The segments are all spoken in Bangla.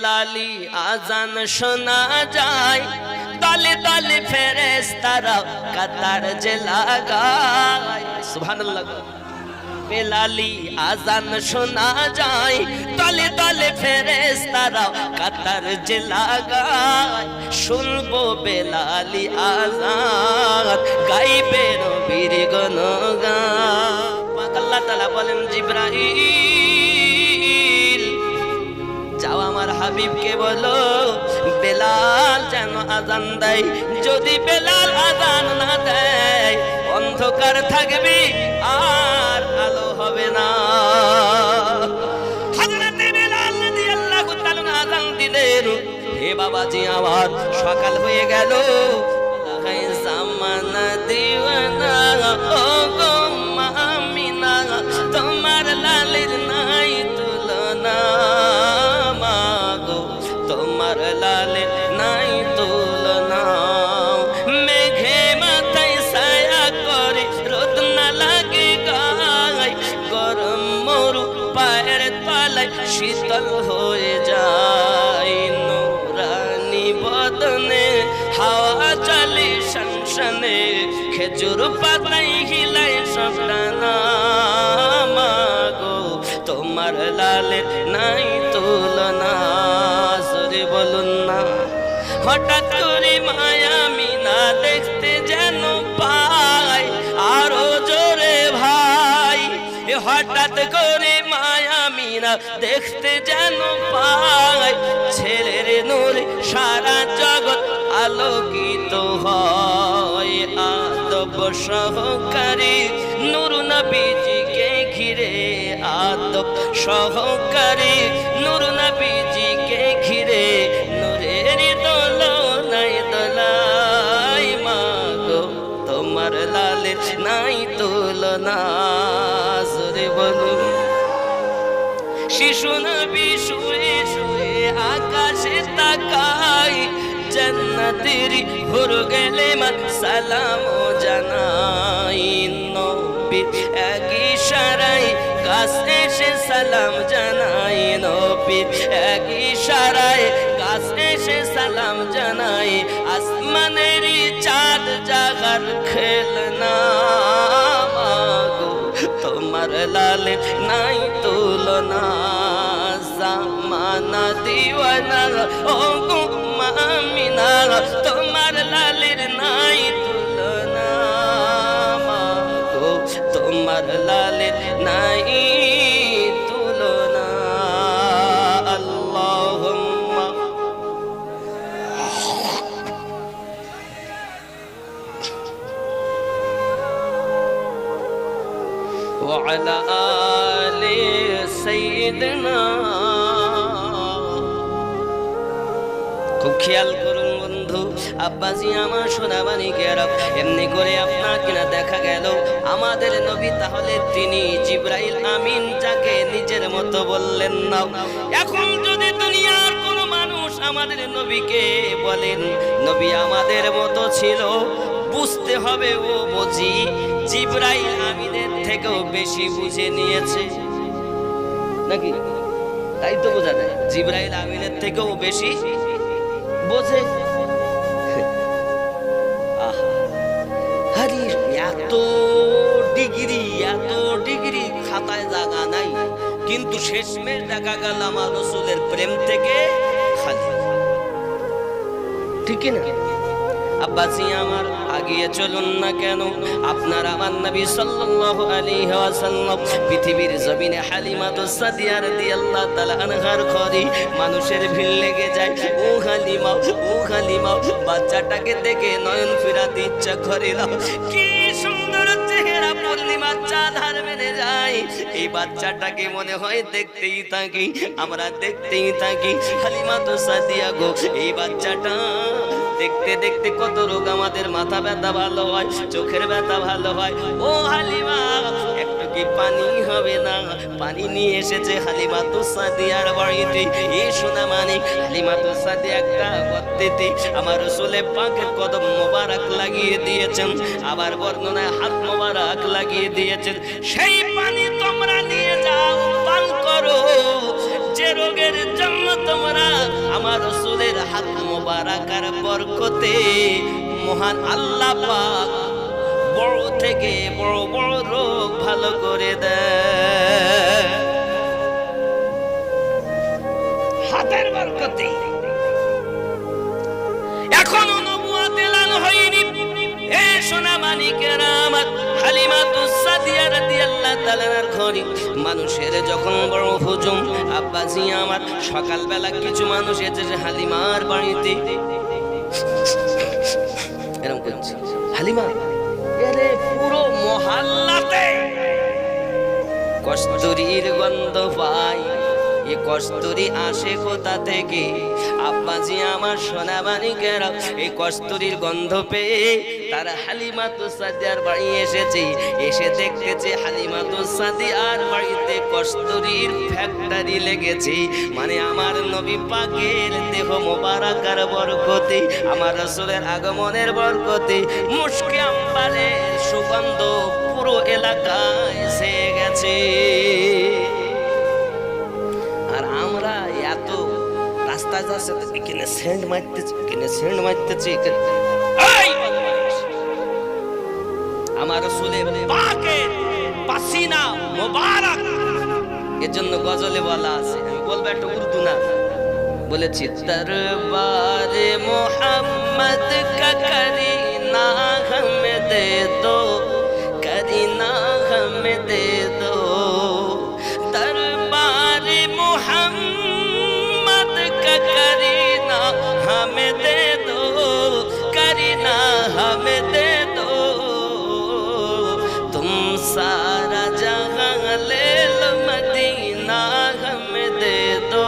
বেলালি আজান শোনা যায়, দলে দলে ফেরেশতারা কাতার যে লাগায়। সুবহানাল্লাহ। বেলালি আজান শোনা যায়, দলে দলে ফেরেশতারা কাতার যে লাগায়। শুনবো বেলালি আজান, গাইবে নবীর গুণগান। আল্লাহ তাআলা বলেন জিবরাইল যাও আমার হাবিবকে বলো বেলাল যেন আজান দেয়। যদি বেলাল আজান না দেয় অন্ধকার থাকবে আর আলো হবে না। হযরতে বেলাল রাদিয়াল্লাহু তাআলা আজান দিলেন। হে বাবাজি আমার সকাল হয়ে গেল, জামানা দিওয়ানা ও গো মামিনা, তোমার লালের নাই তুলনা, মাগো তোমার লালের নাই তুলনা। মেঘে মাথায় ছায়া করে রোদ না লাগে গায়, গরম মরু পায়ের তলায় শীতল হয়ে যায়। নুরানি বদনে হাওয়া চলে শনশনে, খেজুর পাতায় হিলায় সব ডানা, মাগো তোমার লালের নাই তুলনা। জোরে বলুন না। হঠাৎ করে মায়া মিনা দেখতে যেন পায়, আরো জোরে ভাই। হঠাৎ করে মায়া মিনা দেখতে যেন পায়, ছেলের নূরে সারা জগৎ আলোকিত হয়। আদব সহকারী নূর নবীজিকে ঘিরে, আদব সহকারী নূর নবীজিকে ঘিরে, নূরের দোলনায় দোলায়, মাগো তোমার লালের নাই তুলনা। জোরে বলুন। শিশু নবী শুয়ে শুয়ে আকাশে তাকায়, জান্নাতের হুর গেলে মান সালাম জানাই। নবীর এক ইশারায় কাছে সে সালাম জানাই, নবীর এক ইশারায় কাছে সে সালাম জানাই। আসমানের চাঁদ জাগার খেলনা, মাগো তোমার লালের নাই তুলনা। জামানা দিওয়ানা ও গো মামিনা, তোমার লালের নাই তুলনা, মাগো তোমার লালের নাই তুলনা। আল্লাহুম্মা ওয়া আলা আলি সাইয়্যিদিনা। খুব খেয়াল করুন বন্ধু, আব্বাজি আমার সোনামানিকেরা, এমনি করে আপনাকে না দেখা গেল আমাদের নবী তাহলে তিনি জিবরাইল আমিন, যাকে নিজের মতো বললেন না। এখন যদি দুনিয়ার কোনো মানুষ আমাদের নবীকে বলেন নবী আমাদের মতো ছিল, বুঝতে হবে ও বুঝি জিবরাইল আমিনের থেকেও বেশি বুঝে নিয়েছে নাকি? তাই তো বোঝা যায় জিবরাইল আমিনের থেকেও বেশি বোঝে। আরে এত ডিগ্রি খাতায় জায়গা নাই, কিন্তু শেষমেশ দেখা গেল আমার রাসূলের প্রেম থেকে খালি। ঠিক না আব্বাসি আমার? আগিয়ে চলুন না কেন? আপনার আমার নবী সাল্লাল্লাহু আলাইহি ওয়াসাল্লাম পৃথিবীর জমিনে হালিমাতুস সাদিয়া রাদিয়াল্লাহু তাআলা আনহার ঘরে মানুষের ভিড় লেগে যায়। ও হালিমা বাচ্চাটাকে দেখে নয়ন ফিরাতে ইচ্ছা করে না। কি সুন্দর চেহারা, পূর্ণিমার চাঁদ হার মেনে যায়। এই বাচ্চাটাকে মনে হয় দেখতেই থাকি, আমরা দেখতেই থাকি। হালিমাতুস সাদিয়া গো, এই বাচ্চাটা দেখতে দেখতে কত রোগ আমাদের, মাথা ব্যথা ভালো হয়, চোখের ব্যথা ভালো হয়। ও হালিমা একটু কি পানি হবে না? পানি নিয়ে এসেছে হালিমাতুস সাদিয়ার বাড়িতে। এই সোনা মানিক হালিমাতুস সাদিয়া একটা গর্তেতে আমার রাসূলের পাকের কদম মোবারক লাগিয়ে দিয়েছেন, আবার বর্ণনায় হাত মোবারক লাগিয়ে দিয়েছেন। সেই পানি তোমরা নিয়ে যাও, পান করো। যে রোগের জন্য তোমরা আমার রাসূলের হাত মোবারকার বরকতে মহান আল্লাহ পাক বড় থেকে বড় বড় রোগ ভালো করে দেয় হাতের বরকতে। এখনো নবুয়ত এলান হয়নি। এ সোনা মানিকেরা আমার, হালিমাতুস সাদিয়া রাদিয়াল্লাহু তাআলার ঘরে মানুষের যখন বড় হুজুম, আব্বাজি আমার সকালবেলা কিছু মানুষ এসেছে হালিমার বাড়িতে, এরকম করছে হালিমা, এরে পুরো মহল্লাতে কস্তুরীর গন্ধ পাই। এ কস্তুরী আসে কোথা থেকে? আব্বাজি আমার সোনা মানিকেরা এই কস্তুরীর গন্ধ পেয়ে তারা হালিমাতুস সাদিয়ার বাড়ি এসেছে। এসে দেখতেছে হালিমাতুস সাদিয়ার বাড়িতে কস্তুরীর ফ্যাক্টরি লেগেছে। মানে আমার নবী পাকের দেহ মোবারকার বরকতে, আমার রাসূলের আগমনের বরকতে মুশকে আম্বারের সুগন্ধ পুরো এলাকায় ছেয়ে গেছে। আর আমরা এত রাস্তা যাচ্ছে, এখানে সেন্ট মারতেছি, এখানে সেন্ট মারতেছি। আমার রাসূলের পাকের পাসিনা মোবারক, এজন্য গজলে বলা আছে, আমি বলবো একটা উর্দু না, বলেছি দরবারে মোহাম্মদ কা করিনা হম দে দো, করিনা হম দে দো, দরবারে মোহাম্মদ কা করিনা হম দে দো, করিনা হম দে দো, তুম সারা জহাं ले लो मदीना हम दे दो,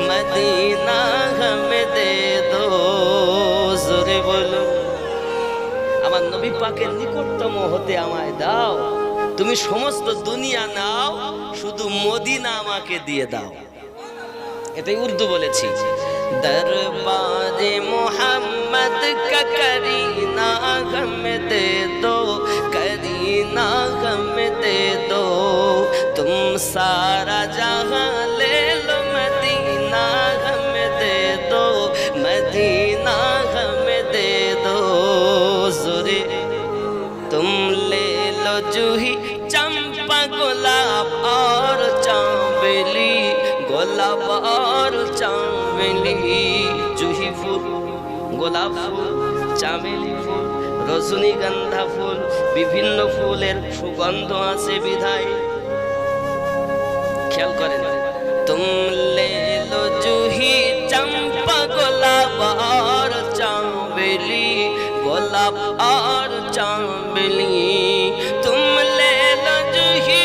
मदीना हम दे दो। জোরে বলো, আমার নবী পাকের নিকটতম হতে আমায় দাও, তুমি সমস্ত দুনিয়া নাও, শুধু মদিনা আমাকে দিয়ে দাও। এটাই উর্দু বলেছি। দরবারে মোহাম্মদ কা করিনা গম দে দো, করিনা গম দে দো, তুম সারা জাহাं ले लो मदीना गम दे दो, मदीना गम दे दो। जोरे तुम ले लो जूही चंपा गुलाब और चांबेली, গোলাপ আর চামেলি, জুহি ফুল, গোলাপ ফুল, চামেলি ফুল, রজনীগন্ধা ফুল, বিভিন্ন ফুলের সুগন্ধ আছে বিধায়। খেয়াল করেন, তুম লে লো জুহি চম্পা গোলাপ আর চামেলি, গোলাপ আর চামেলি, তুম লে লো জুহি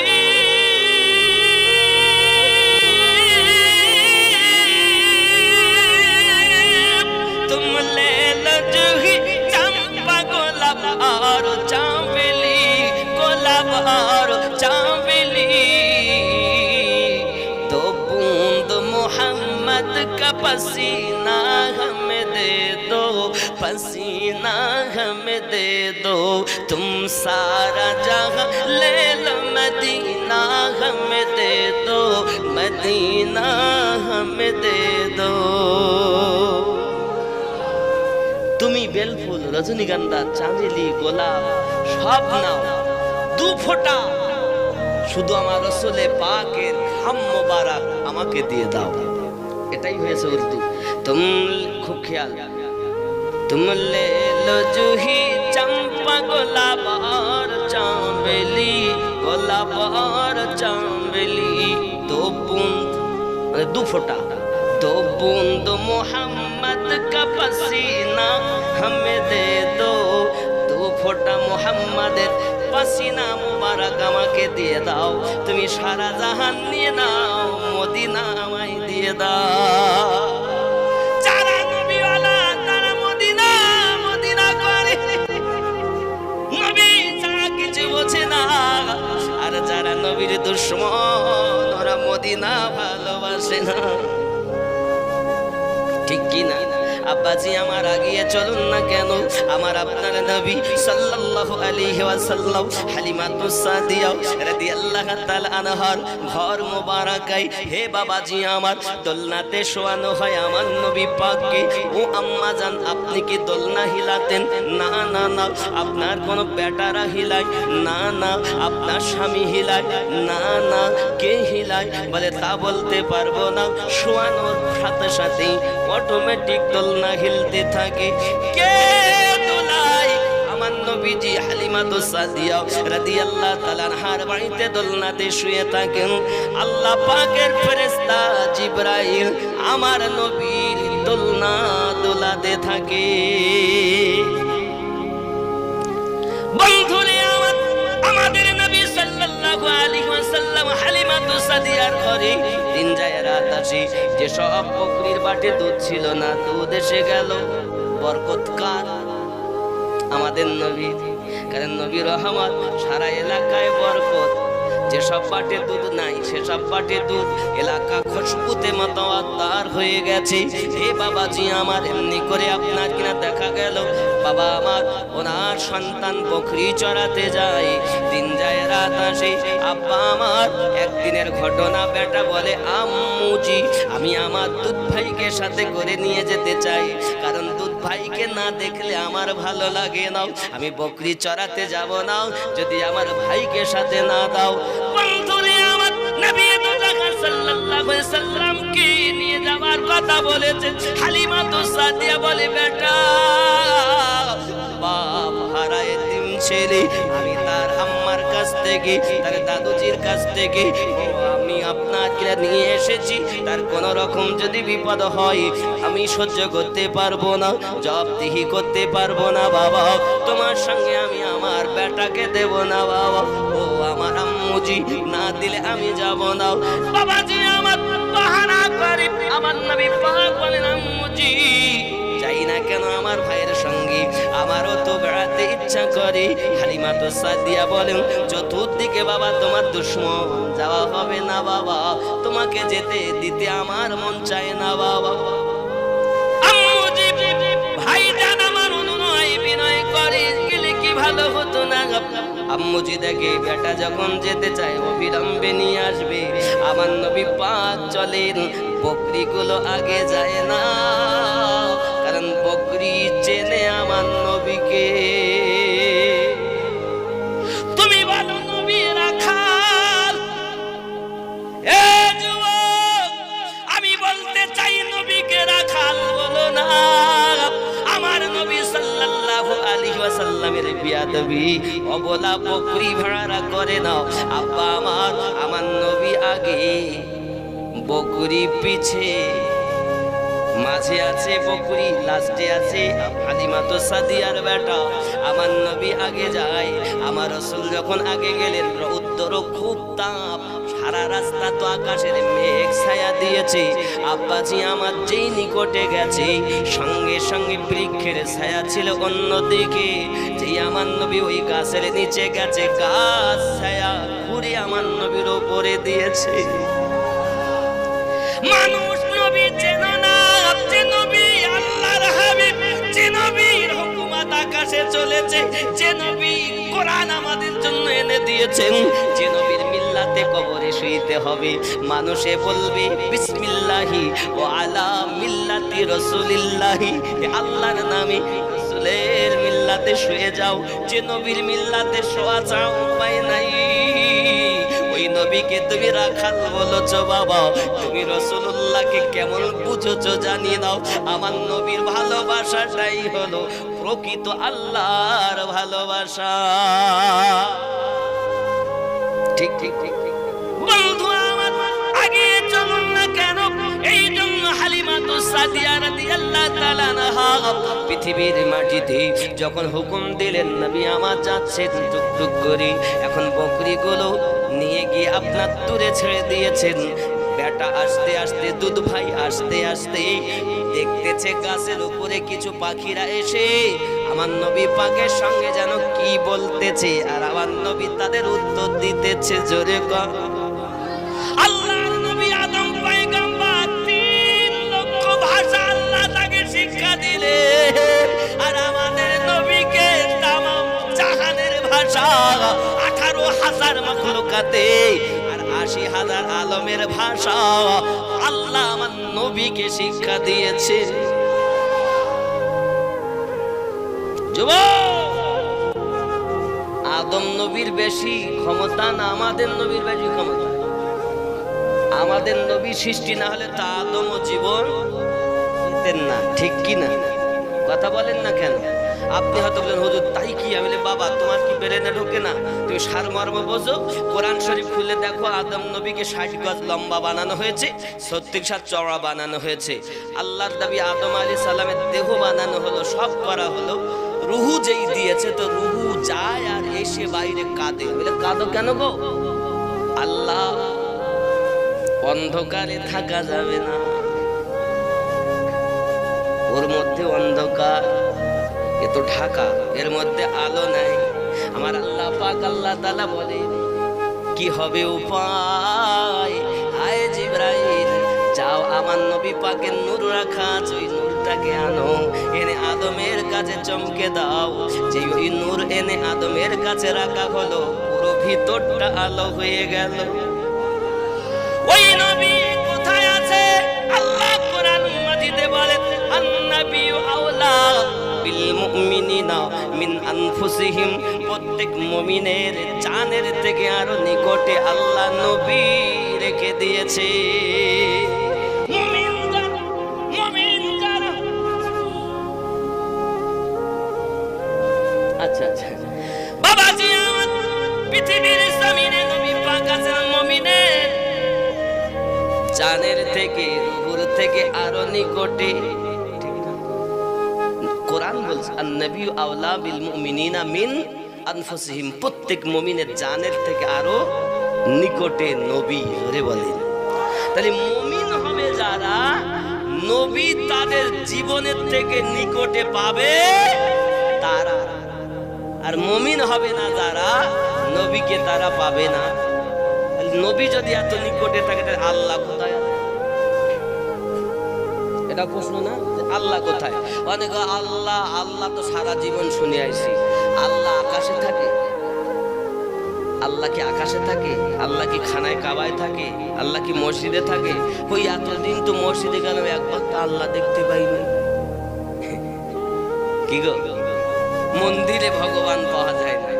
और चांबेली, गोलाब और चांबेली, तो बूंद मोहम्मद का पसीना हमें दे दो, पसीना हमें दे दो, तुम सारा जहां ले लो मदीना हमें दे दो, मदीना हमें दे दो। তুমি বেলফুল, রজনীগন্ধা, চামেলি, গোলাপ সব নাও, দু ফোঁটা শুধু আমার রাসূলে পাকের খাম মোবারক আমাকে দিয়ে দাও। এটাই হয়েছে উর্দু। তুম, খুব খেয়াল, তুম লে লো জুহি চম্পা গোলাপ আর চামেলি, গোলাপ আর চামেলি, দো বুঁদ মানে দু ফোঁটা, दो बूंद मोहम्मद का पसीना हमें दे दो, दो फोटा मोहम्मদের পাসিনা মুবারক আমাকে দিয়ে দাও, তুমি সারা জাহান নিয়ে নাও, মদিনা আমায় দিয়ে দাও। যারা নবীওয়ালা তারা মদিনা মদিনা করে, নবী ছাড়া কিছু বোঝে না। আর যারা নবীর দুশমন ওরা মদিনা ভালোবাসে না, ঠিক কি না? আব্বাজি আমার আগিয়ে চলুন না কেন, আমার আপনার নবী সাল্লাল্লাহু আলাইহি ওয়াসাল্লাম হালিমাতুস সাদিয়া রাদিয়াল্লাহু তাআলা আনহার ঘর মোবারকায় হে বাবাজি আমার দোলনাতে শোয়ানো হয় আমার নবী পাককে। ও আম্মা জান আপনি কি দোলনা হিলাতেন? না না না। আপনার কোনো বেটারা হিলায়? না না। আপনার স্বামী হিলায়? না না। কে হিলায়? বলে তা বলতে পারবো না, শোয়ানোর সাথে সাথেই অটোমেটিক দোলনা হিলতে থাকে। কে দোলায়? আমার নবীজি হালিমাতুস সাদিয়া রাদিয়াল্লাহু তাআলা আনহার বাড়িতে দোলনাতে শুয়ে থাকেন। আল্লাহ পাকের ফেরেশতা জিবরাইল আমার নবীর দোলনা দোলাতে থাকে। বন্ধুরে আমাদের নবী সাল্লাল্লাহু আলাইহি ওয়াসাল্লাম হালিমাতুস সাদিয়ার ঘরে দিন যায় রাত আসে, যে সব বকরির বাটে দুধ ছিল না দুধ এসে গেল। বরকত কার? আমাদের নবী। কারণ নবী রহমত, সারা এলাকায় বরকত। যেসব বাটে দুধ নাই সেসব বাটে দুধ, এলাকা খুশবুতে মাতাওয়াত্তার হয়ে গেছে। হে বাবাজি আমার এমনি করে আপনার কিনা দেখা গেল বাবা আমার ওনার সন্তান বকরি চড়াতে যায়, দিন যায় রাত আসে। আব্বা আমার একদিনের ঘটনা, বেটা বলে আম্মুজি আমি আমার দুধ ভাইকে সাথে করে নিয়ে যেতে চাই, কারণ দুধ ভাইকে না দেখলে আমার ভালো লাগে না, আমি বকরি চড়াতে যাব না যদি আমার ভাইকে সাথে না দাও। বন্ধুরে আমার নবী সাল্লাল্লাহু আলাইহি সাল্লামকে নিয়ে যাওয়ার কথা বলেছে। হালিমাতুস সাদিয়া বলে বেটা বাপ হারা এতিম ছেলে, আমি তার আম্মার কাছ থেকে তার দাদুজির কাছ থেকে আমি আপনাকে নিয়ে এসেছি, তার কোন রকম যদি বিপদ হয় আমি সহ্য করতে পারবো না, জবাবদিহি করতে পারবো না বাবা, তোমার সঙ্গে আমি আমার বেটাকে দেব না বাবা। ও আমার আম্মুজি না দিলে আমি যাব না। বাবাজি আমার বাহানা করে আমার নবী পাক বলেন আম্মুজি যাই না কেন আমার ভাইয়ের সঙ্গে, আমারও তো বেড়াতে ইচ্ছা করে। হালিমাতুস সাদিয়া বলেন চতুর্দিকে বাবা তোমার দুশমন, যাওয়া হবে না বাবা, তোমাকে যেতে দিতে আমার মন চায় না বাবা। আম্মুজি ভাইজান আমার অনুনয় বিনয় করে গেলে কি ভালো হতো না। আম্মুজি দেখে বেটা যখন যেতে চায় অবিলম্বে নিয়ে আসবে, আমার নবী পাক চলেন, বকরিগুলো আগে যায় না, কারণ বকরি চেনে আমার নবীকে। তুমি বলো নবী রাখাল, এ যুবক আমি বলতে চাই নবীকে রাখাল বলো না। আমার নবী সাল্লাল্লাহু আলাইহি ওয়াসাল্লামের বিয়াদবি অবলা বকরি ভাড়া করে নাও। আব্বা আমার নবী আগে, বকরি পিছে, মাঝে আছে বকরি, লাস্টে আছে হালিমাতুস সাদিয়ার বেটা। আমার নবী আগে যায়, আমার রাসূল যখন আগে গেলেন উত্তর খুব তাপ, সারা রাস্তা তো আকাশের মেঘ ছায়া দিয়েছে। আব্বাজি আমার যেই নিকটে গেছে সঙ্গে সঙ্গে বৃক্ষের ছায়া ছিল অন্যদিকে, যেই আমার নবী ওই গাছের নিচে গেছে গাছ ছায়া ঘুরে আমার নবীর উপরে দিয়েছে। মানুষ নবী চেন না, যে নবী আল্লাহর হাবিব, যে নবীর হুকুমত আকাশে চলেছে, যে নবী কোরআন আমাদের জন্য এনে দিয়েছেন, যে নবীর মিল্লাতে কবরে শুইতে হবে, মানুষে বলবে বিসমিল্লাহি ওয়া আলা মিল্লাতি রাসূলিল্লাহি, আল্লাহর নামে রাসূলের মিল্লাতে শুয়ে যাও। যে নবীর মিল্লাতে শোয়া চাও উপায় নাই, ওই নবীকে তুমি রাখাল বলেছ বাবা, তুমি রাসূলুল্লাহকে কেমন বুঝেছো জানি নাও। আমার নবীর ভালোবাসাটাই হলো প্রকৃত আল্লাহর ভালোবাসা। ঠিক ঠিক ঠিক ঠিক বন্ধু আমার আগে চলুন না কেন, এই জন্য হালিমাতুস সাদিয়া রাদিয়াল্লাহু তাআলা আনহা পৃথিবীর মাটিতে যখন হুকুম দিলেন নবী আমার যাচ্ছেন টুকটুক করে, এখন বকরিগুলো নিয়ে গিয়ে আপনার দূরে ছেড়ে দিয়েছেন। বেটা আস্তে আস্তে, দুধ ভাই আস্তে আস্তে দেখতেছে গাছের উপরে কিছু পাখিরা এসে আমার নবী পাকের সঙ্গে যেন কি বলতেছে, আর আমার নবী তাদের উত্তর দিতেছে। জোরে কর আল্লাহর নবী আদম পয়গম্বর 3 লক্ষ ভাষা আল্লাহ তাকে শিক্ষা 18,000 মাখলুকাতে আর 80,000 আলমের ভাষা আল্লাহ আমার নবীকে শিক্ষা দিয়েছে। আদম নবীর বেশি ক্ষমতা না আমাদের নবীর বেশি ক্ষমতা? আমাদের নবী সৃষ্টি না হলে তা আদম ও জীবন পেতেন না, ঠিক কি না? কথা বলেন না কেন? আপনি হয়তো বলেন হুজুর তাই কি? আমি বলি বাবা তোমার কি ব্রেনে ঢোকে না? তুমি সারমর্ম বোঝো। কোরআন শরীফ খুলে দেখো, আদম নবীকে 60 গজ লম্বা বানানো হয়েছে, 36 হাত চওড়া বানানো হয়েছে। আল্লাহর নবী আদম আলাইহিস সালামের দেহ বানানো হলো, সব করা হলো। রুহু যেই দিয়েছে তো রুহু যায় আর এসে বাইরে কাঁদে। বলে কাঁদো কেন গো? আল্লাহ অন্ধকারে থাকা যাবে না, ওর মধ্যে অন্ধকার, এ তো ঢাকা, এর মধ্যে আলো নাই। আমার আল্লাহ পাক আল্লাহ তাআলা বলে কি হবে উপায়? আয় জিবরাইল যাও আমার নবী পাকের নূর রাখা আছে, ওই নূরটাকে আনো, এনে আদমের কাছে চমকে দাও। যে ওই নূর এনে আদমের কাছে রাখা হলো, পুরো ভিতরটা আলো হয়ে গেল। ওই নবী কোথায় আছে? আল্লাহ কোরআন মাজিদে বলেন আন-নাবিয়্যু আওলা বিল মুমিনিনা মিন আনফুসিহিম। প্রত্যেক মুমিনের জানের থেকে আরো নিকটে আল্লাহ নবী রেখে দিয়েছে। মুমিন যারা আচ্ছা আচ্ছা বাবাজি, আমার পৃথিবীর জমিনে নবী পাক আছেন মুমিনের জানের থেকে, রূহের থেকে আরো নিকটে। কোরআন বলছে আন-নাবিয়্যু আওলা বিল মুমিনিনা মিন আনফুসিহিম। প্রত্যেক মুমিনের জানের থেকে আরো নিকটে নবী। জোরে বলেন। তাহলে মুমিন হবে যারা, নবী তাদের জীবনের থেকে নিকটে পাবে তারা। আর মুমিন হবে না যারা, নবীকে তারা পাবে না। নবী যদি এত নিকটে থাকে তাহলে আল্লাহ কোথায়? এটা প্রশ্ন না? আল্লাহ কোথায়? অনেক আল্লাহ আল্লাহ তো সারা জীবন শুনে আইছি। আল্লাহ আকাশে থাকে? আল্লাহ কি আকাশে থাকে? আল্লাহ কি খানায় কাবায় থাকে? আল্লাহ কি মসজিদে থাকে? ওই এতদিন তো মসজিদে গেল, একবার তো আল্লাহ দেখতে পাইনি। কি গো, মন্দিরে ভগবান পাওয়া যায় না,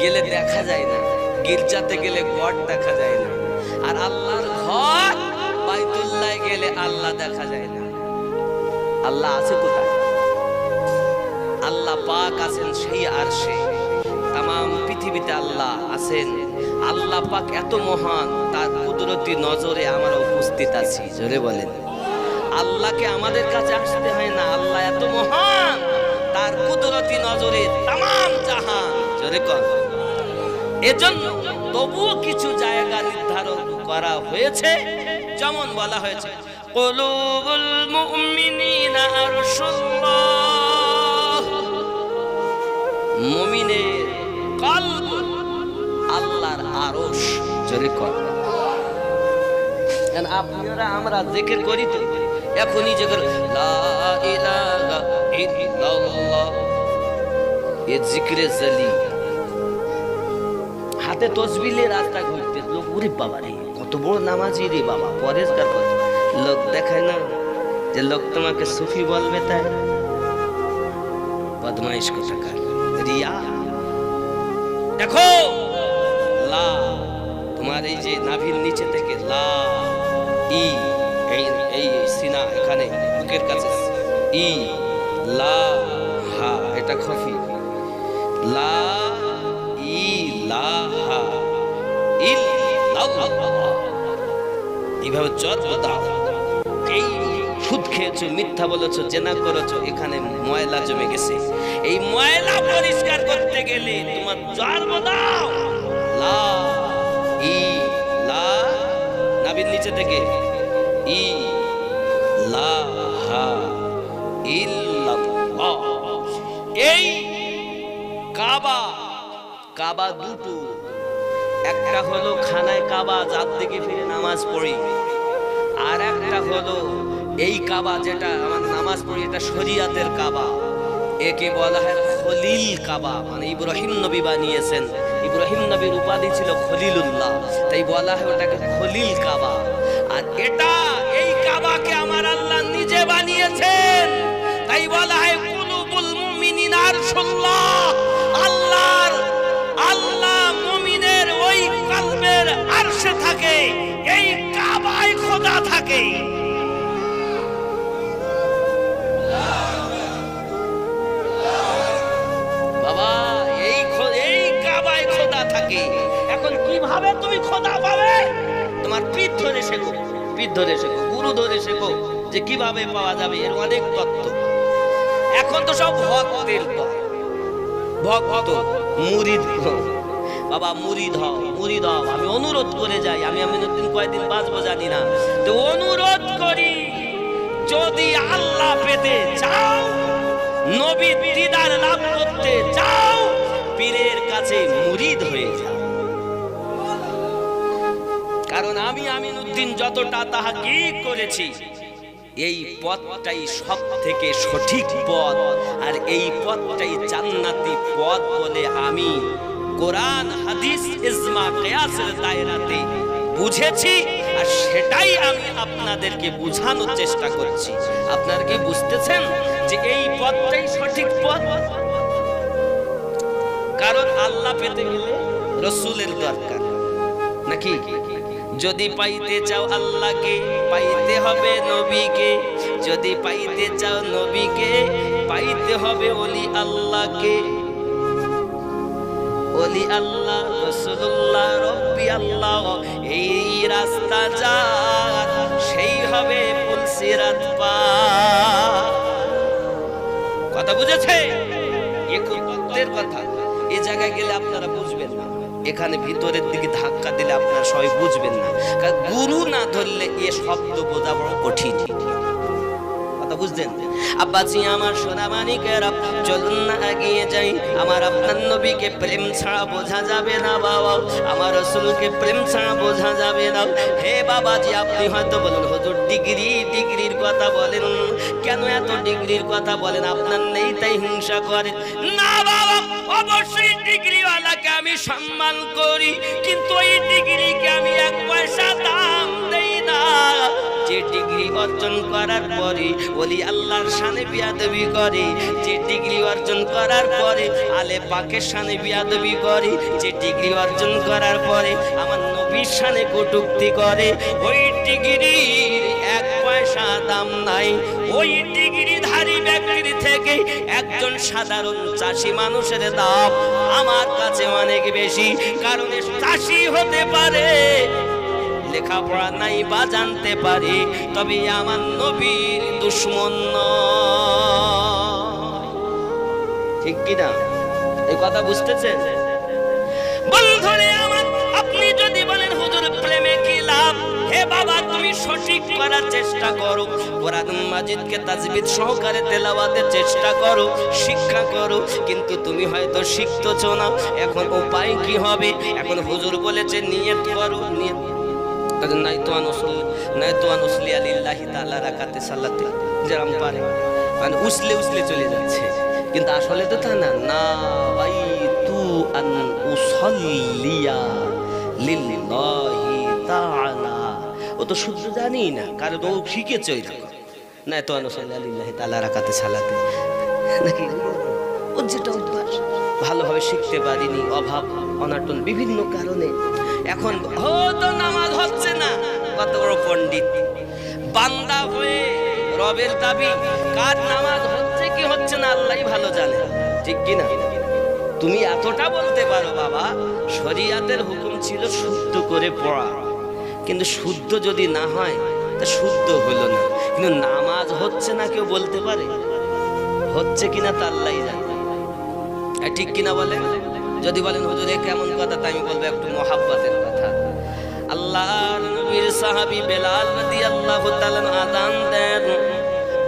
গেলে দেখা যায় না, গির্জাতে গেলে গড দেখা যায় না, আর আল্লাহর ঘর বাইতুল্লাহ গেলে আল্লাহ দেখা যায় না। আল্লাহ আছে কোথায়? আল্লাহ পাক আছেন সেই আরশে। তামাম পৃথিবীতে আল্লাহ আছেন। আল্লাহ পাক এত মহান, তার কুদরতি নজরে আমরা উপস্থিত আছি। জোরে বলেন। আল্লাহকে আমাদের কাছে আসতে হয় না, আল্লাহ এত মহান, তার কুদরতি নজরে তামাম জাহান। জোরে কর। এজন্য তবুও কিছু জায়গা নির্ধারণ করা হয়েছে, যেমন বলা হয়েছে কুলুবুল মুমিনিনা আরশুল্লাহ। মুমিনের কলব আল্লাহর আরশ। জোরে কর। আপনারা আমরা জিকির করি তো, এখনই জিকির লা ইলাহা ইল্লাল্লাহ, এ জিকিরে জালি। হাতে তসবিহ নিয়ে রাস্তা ঘুরতে লোক, ওরে বাবা রে কত বড় নামাজি রে বাবা, পরেজগার করে। লোক দেখায় না যে লোক তোমাকে সুফি বলবে, তাই বদমাইশ কোথাকার। রিয়া দেখো, লা তোমার এই যে নাভির নিচে থেকে লা ই, এই সিনা এখানে বুকের কাছে ই, লা হা এটা খফি, লা ইলাহা ইল্লাল্লাহ। এইভাবে যত দাও, এই সুদ খেয়েছো, মিথ্যা বলেছো, জেনা করেছো, এখানে ময়লা জমে গেছে, এই ময়লা পরিষ্কার করতে গেলে তোমার জন্ম দাও লা ইলাহা, নাভির নিচে থেকে ইলাহা ইল্লাল্লাহ। এই কাবা দুটো, একটা হলো খানায় কাবা, যার দিকে ফিরে নামাজ পড়ি, আর একটা হলো এই কাবা যেটা আমার নামাজ পড়ি, এটা শরিয়াতের কাবা। একে বলা হয় খলিল কাবা, মানে ইব্রাহিম নবী বানিয়েছেন ইব্রাহিম নবীর উপাধি ছিল খলিলুল্লাহ, তাই বলা হয় ওটাকে খলিল কাবা। আর এটা এই কাবাকে আমার আল্লাহ নিজে বানিয়েছেন, তাই বলা হয় কুলুবুল মুমিনিন আরশুল্লাহ। আল্লাহ মুমিনের ওই কলবের আরশে থাকে, এই কাবায় খোদা থাকে। বাবা এই কাবায় খোদা থাকে। এখন কিভাবে তুমি খোদা পাবে? তোমার পীর ধরে শেখো, গুরু ধরে শেখো যে কিভাবে পাওয়া যাবে। এর অনেক তত্ত্ব। এখন তো সব ভক্তের ভক্ত মুরিদ। বাবা মুরিদ হও। আমি অনুরোধ করে যাই, আমি আমিনুদ্দিন কয়দিন বাঁচবো জানি না, তো অনুরোধ করি যদি আল্লাহ পেতে চাও, নবীর দিদার লাভ করতে চাও, পীরের কাছে মুরিদ হয়ে যাও। কারণ আমি আমিনুদ্দিন যতটা তাহকিক করেছি, এই পথটাই সব থেকে সঠিক পথ, আর এই পথটাই জান্নাতি পথ বলে আমি কোরআন হাদিস ইজমা কিয়াসের দায়রাতে বুঝেছি, আর সেটাই আমি আপনাদেরকে বোঝানোর চেষ্টা করছি। আপনারা কি বুঝতেছেন যে এই পথটাই সঠিক পথ? কারণ আল্লাহ পেতে গেলে রাসূলের দরকার নাকি? যদি পাইতে চাও আল্লাহকে, পাইতে হবে নবীকে। যদি পাইতে চাও নবীকে, পাইতে হবে ওলি আল্লাহকে। ওলি আল্লাহ, রাসূলুল্লাহ, রব্বি আল্লাহ, এই রাস্তা যার সেই হবে পুলসিরাত পার। কথা বুঝেছে? একুত্তের কথা এই জায়গায় গেলে আপনারা বুঝবেন না, এখানে ভিতরের দিকে ধাক্কা দিলে আপনারা সবাই বুঝবেন না। কারণ গুরু না ধরলে এ শব্দ বোঝা বড় কঠিন। কথা বুঝলেন? আব্বাজি আমার সোনা মানিকেরা, চলুন না এগিয়ে যাই। আমার আপনার নবীকে প্রেম ছাড়া বোঝা যাবে না বাবা, আমার রাসূলকে প্রেম ছাড়া বোঝা যাবে না। হে বাবাজি, আপনি হয়তো বলেন হুজুর ডিগ্রির কথা বলেন কেন? এত ডিগ্রির কথা বলেন, আপনার নেই তাই হিংসা করেন? না বাবা, অবশ্যই ডিগ্রিওয়ালাকে আমি সম্মান করি, কিন্তু এই ডিগ্রিকে আমি এক পয়সা দাম দেই না। যে ডিগ্রি অর্জন করার পরে ওলি আল্লাহর শানে বিয়াদবি করে, যে ডিগ্রি অর্জন করার পরে আলে পাকের শানে বিয়াদবি করে, যে ডিগ্রি অর্জন করার পরে আমার নবীর শানে কটূক্তি করে, ওই ডিগ্রির এক পয়সা দাম নাই। ওই ডিগ্রিধারী ব্যক্তির থেকে একজন সাধারণ চাষি মানুষের দাম আমার কাছে অনেক বেশি। কারণ চাষি হতে পারে, লেখাপড়া নাই বা জানতে পারে, তবে আমার নবীর দুশমন নয়। ঠিক কিনা? এই কথা বুঝতেছেন বন্ধুরে আমার? আপনি যদি বলেন হুজুর প্রেমে কি লাভ, হে বাবা তুমি সঠিক করার চেষ্টা করো, কোরআন মাজিদকে তাজবিদ সহকারে তেলাওয়াতের চেষ্টা করো, শিক্ষা করো, কিন্তু তুমি হয়তো শিখতেছো না। এখন উপায় কি হবে? এখন হুজুর বলেছে নিয়ত করো, নিয়ত উসলে চলে যাচ্ছে, কিন্তু আসলে তো তা না। না ভাই, তু আন উসাল্লিয়া লিল্লাহি তাআলা, ও তো শুদ্ধ জানি না, কারণ ও শিখেছে ওই রকম। না তো আনুসাল্লিয়া লিল্লাহি তাআলা রাকাতে সালাতে নাকি, ওর যেটা অভ্যাস ভালোভাবে শিখতে পারিনি, অভাব অনাটন বিভিন্ন কারণে। এখন হয়তো নামাজ হচ্ছে না, কত বড় পণ্ডিত বান্দা হয়ে রবের দাবি, কার নামাজ হচ্ছে কি হচ্ছে না আল্লাহই ভালো জানে, ঠিক কি না? তুমি এতটা বলতে পারো বাবা, শরীয়তের হুকুম ছিল শুদ্ধ করে পড়া, কিন্তু শুদ্ধ যদি না হয় তা শুদ্ধ হলো না। কিন্তু নামাজ হচ্ছে না কেউ বলতে পারে? হচ্ছে কিনা তা আল্লাহই জানে, ঠিক কিনা বলেন? যদি বলেন হুজুর এ কেমন কথা, তাই আমি বলবো একটু মহাব্বতের কথা। আল্লাহর নবীর সাহাবী বেলাল রাদিয়াল্লাহু তাআলা আযান দেন,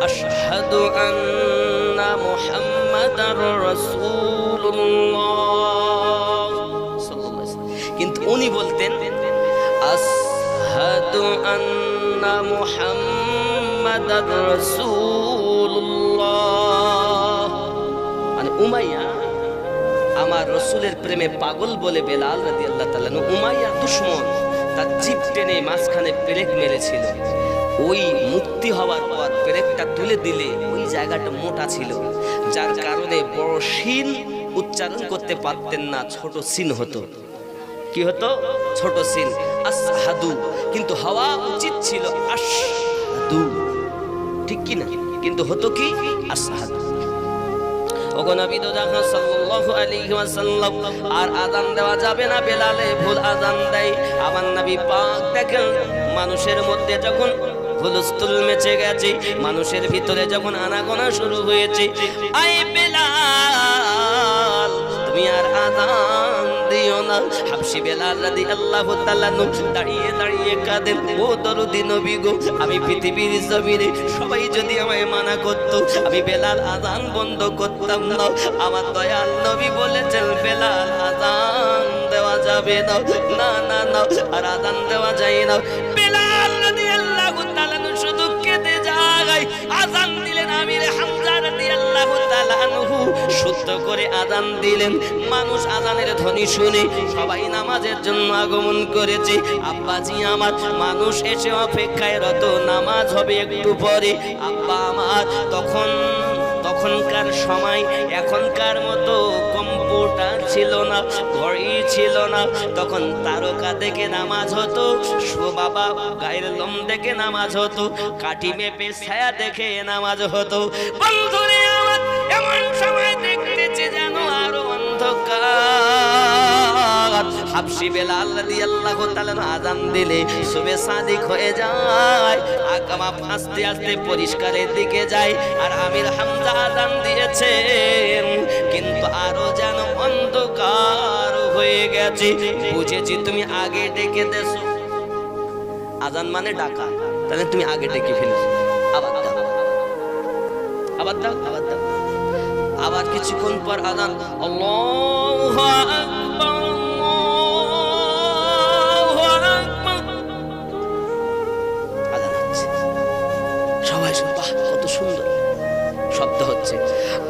আশহাদু আন্না মুহাম্মাদার রাসূলুল্লাহ সাল্লাল্লাহু আলাইহি ওয়াসাল্লাম, কিন্তু উনি বলতেন আশহাদু আন্না মুহাম্মাদার রাসূলুল্লাহ। মানে উমাইয়া আমার রসুলের প্রেমে পাগল বলে বেলাল রাদিয়াল্লাহু তাআলা উমাইয়ার দুশমন তার জিভ টেনে মাঝখানে পেরেক মেরেছিল। ওই মুক্তি হওয়ার পর পেরেকটা তুলে দিলে ওই জায়গাটা মোটা ছিল, যার কারণে বড় শিন উচ্চারণ করতে পারতেন না, ছোট সিন হতো। কি হতো? ছোট সিন, আসহাদু। কিন্তু হওয়া উচিত ছিল আশহাদু, ঠিক কি না? কিন্তু হতো কি? আসহাদু। ওগো নবী তো জাহান সাল্লাল্লাহু আলাইহি ওয়াসাল্লাম আর আযান দেওয়া যাবে না, বেলালে ভুল আযান দেয়। আমার নবী পাক দেখেন মানুষের মধ্যে যখন হুলস্থুল মেচে গেছে, মানুষের ভিতরে যখন আনাগোনা শুরু হয়েছে, আয় বেলাল তুমি আর আযান দিও না। হাবশী বেলাল রাদিয়াল্লাহু তাআলা দাঁড়িয়ে দাঁড়িয়ে কাঁদেন, ও দরদি নবী গো, আমি পৃথিবীর জমিনে সবাই যদি আমায় মানা করতো, আমি বেলাল আযান বন্ধ করতাম না। আমার দয়াল নবী বলেছেন বেলাল আযান দেওয়া যাবে না, না না না, আর আযান দেওয়া যায় না। বেলাল রাদিয়াল্লাহু তাআলা শুধু কেঁদে যায়। আযান দিলেন আমির হামজা রাদিয়াল্লাহু তাআলা আনহু, শুদ্ধ করে আযান দিলেন। মানুষ আযানের ধ্বনি শুনে সবাই নামাজের জন্য আগমন করেছে। আব্বাজি আমার, মানুষ এসে অপেক্ষায় রত, নামাজ হবে একটু পরে। আব্বা আমার তখনকার সময় এখনকার মতো কম্পিউটার ছিল না, ঘড়ি ছিল না, তখন তারকা দেখে নামাজ হতো, বাবা গায়ের লোম দেখে নামাজ হতো, কাঠি মেপে ছায়া দেখে নামাজ হতো। বন্ধুরে আমার, এমন সময় দেখতেছি যেন আরো অন্ধকার। হাবশী বেলাল রাদিয়াল্লাহু তাআলা আযান দিলে সুবে সাদিক হয়ে যায়, আকামা আস্তে আস্তে পরিষ্কারের দিকে যায়। আর আমির হামজা আযান দিয়েছেন, কিন্তু আরো যেন অন্ধকার হয়ে গেছে। বুঝেছি তুমি আগে ডেকে দেছো, আযান মানে ডাকা, তাহলে তুমি আগে ডেকে ফেলেছো। আবার দাও, আবার দাও, আবার দাও। আবার কিছুক্ষণ পর আযান, আল্লাহু আকবার, আল্লাহু আকবার। আযান হচ্ছে, সবাই বাহ কত সুন্দর শব্দ হচ্ছে।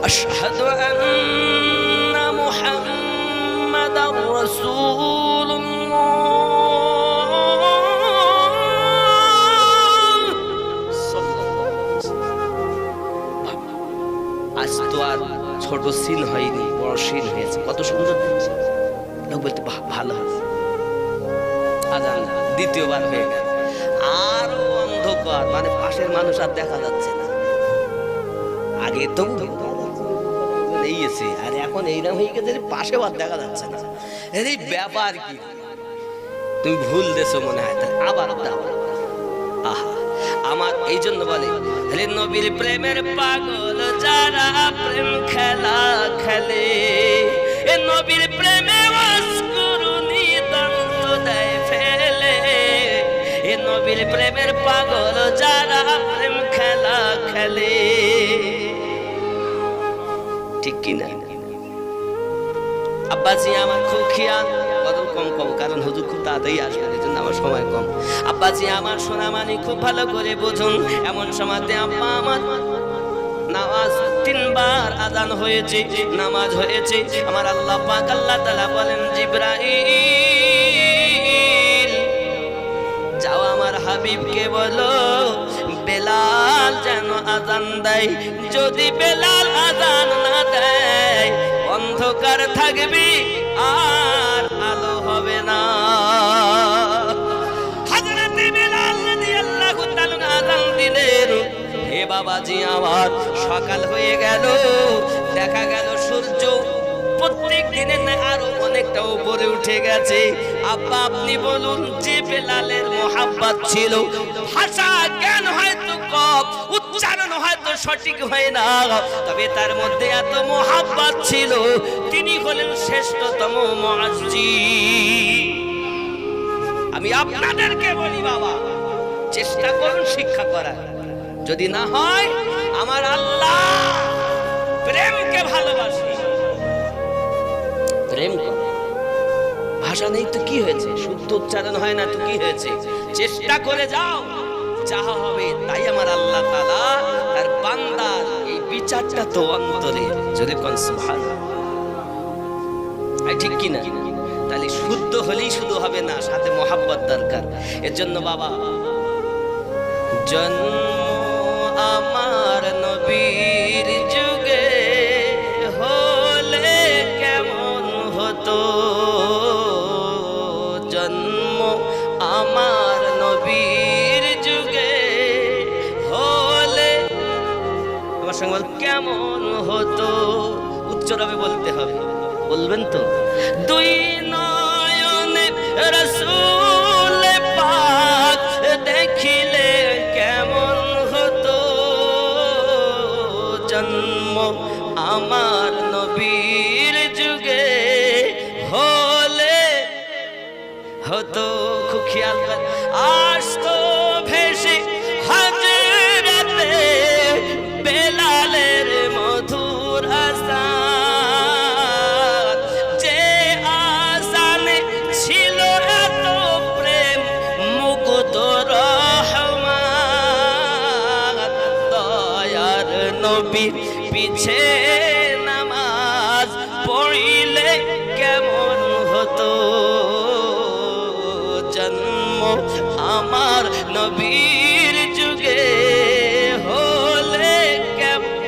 আশহাদু আন্না মুহাম্মাদার রাসূলুল্লাহ। আজ তো আর ছোট সিন হয়নি, বড় সিন হয়েছে, কত সুন্দর লোক বলতে বাহ ভালো। আযান দ্বিতীয়বার হয়ে গেল, আরো অন্ধকার, মানে পাশের মানুষ আর দেখা যাচ্ছে না। আগে তো এই এসে, আর এখন এইরকম হয়ে গেছে পাশে আর দেখা যাচ্ছে না। এই ব্যাপার কি? তুমি ভুল দেছো মনে হয়, আবার দাও। আহা, আমার এই জন্য বলে নবীর প্রেমের পাগল যারা প্রেম খেলা খেলে, এ নবীর প্রেমে অস্করুনি দ্বন্দ্ব দেয় ফেলে। এ নবীর প্রেমের পাগল যারা প্রেম খেলা খেলে, ঠিক কিনা? আব্বাজি আমার খুব খেয়াল, কম, কারণ হুজুর খুব তাড়াতাড়ি আসবেন, এই জন্য আমার সময় কম। আব্বাজি আমার সোনামানি খুব ভালো করে বুঝুন, এমন সময়তে আব্বা আমার নামাজ 3 বার আযান হয়েছে, নামাজ হয়েছে। আমার আল্লাহ পাক আল্লাহ তাআলা বলেন, জিবরাইল যাও আমার হাবিবকে বলো বেলাল যেন আযান দেয়। যদি বেলাল আযান না দেয়, অন্ধকার থাকবে আর আলো হবে না। হযরতে বেলাল রাদিয়াল্লাহু তাআলা আযান দিলেন। হে বাবাজি আমার, সকাল হয়ে গেল, দেখা গেল সূর্য প্রত্যেক দিনের আরো অনেকটা উপরে উঠে গেছে। আব্বা আপনি বলুন, যে বেলালের মোহাব্বত ছিল, ভাষা জ্ঞান হয়তো কম, উচ্চারণ হয়তো সঠিক হয় না, তবে তার মধ্যে এত মোহাব্বত ছিল, তিনি হলেন শ্রেষ্ঠতম মুয়াজ্জিন। আমি আপনাদেরকে বলি বাবা, চেষ্টা করুন শিক্ষা করার, যদি না হয় আমার আল্লাহ প্রেমকে ভালোবাসি, প্রেম কর। ভাষা নেই তো কি হয়েছে, শুদ্ধ উচ্চারণ হয় না তো কি হয়েছে, চেষ্টা করে যাও, যাহা হবে তাই। আমার আল্লাহ তাআলা তার বান্দার এই বিচারটা তো অন্তরে, যদি কোন সুবহানাল্লাহ। ঠিক কি না? তাহলে শুদ্ধ হলেই শুধু হবে না, সাথে মহাব্বত দরকার। এর জন্য বাবা, জন্ম আমার নবীর যুগে হলে কেমন হতো, জন্ম আমার নবীর যুগে হলে, আমার সঙ্গে বল, কেমন হতো। উচ্চরবে বলতে হবে, বলবেন তো? দুই নয়নে রাসূল পাক দেখিলে কেমন হতো, জন্ম আমার নবীর যুগে হলে হতো। খুব খেয়াল কর, আসতো ভেসে হাজরাতে বেলালের মধুর আযান, যে আযানে ছিল এত প্রেম মুগ্ধ রহমান, দয়ার নবীর পিছে নামাজ পড়িলে কেমন হতো, জন্ম আমার নবীর যুগে হলে কেমন,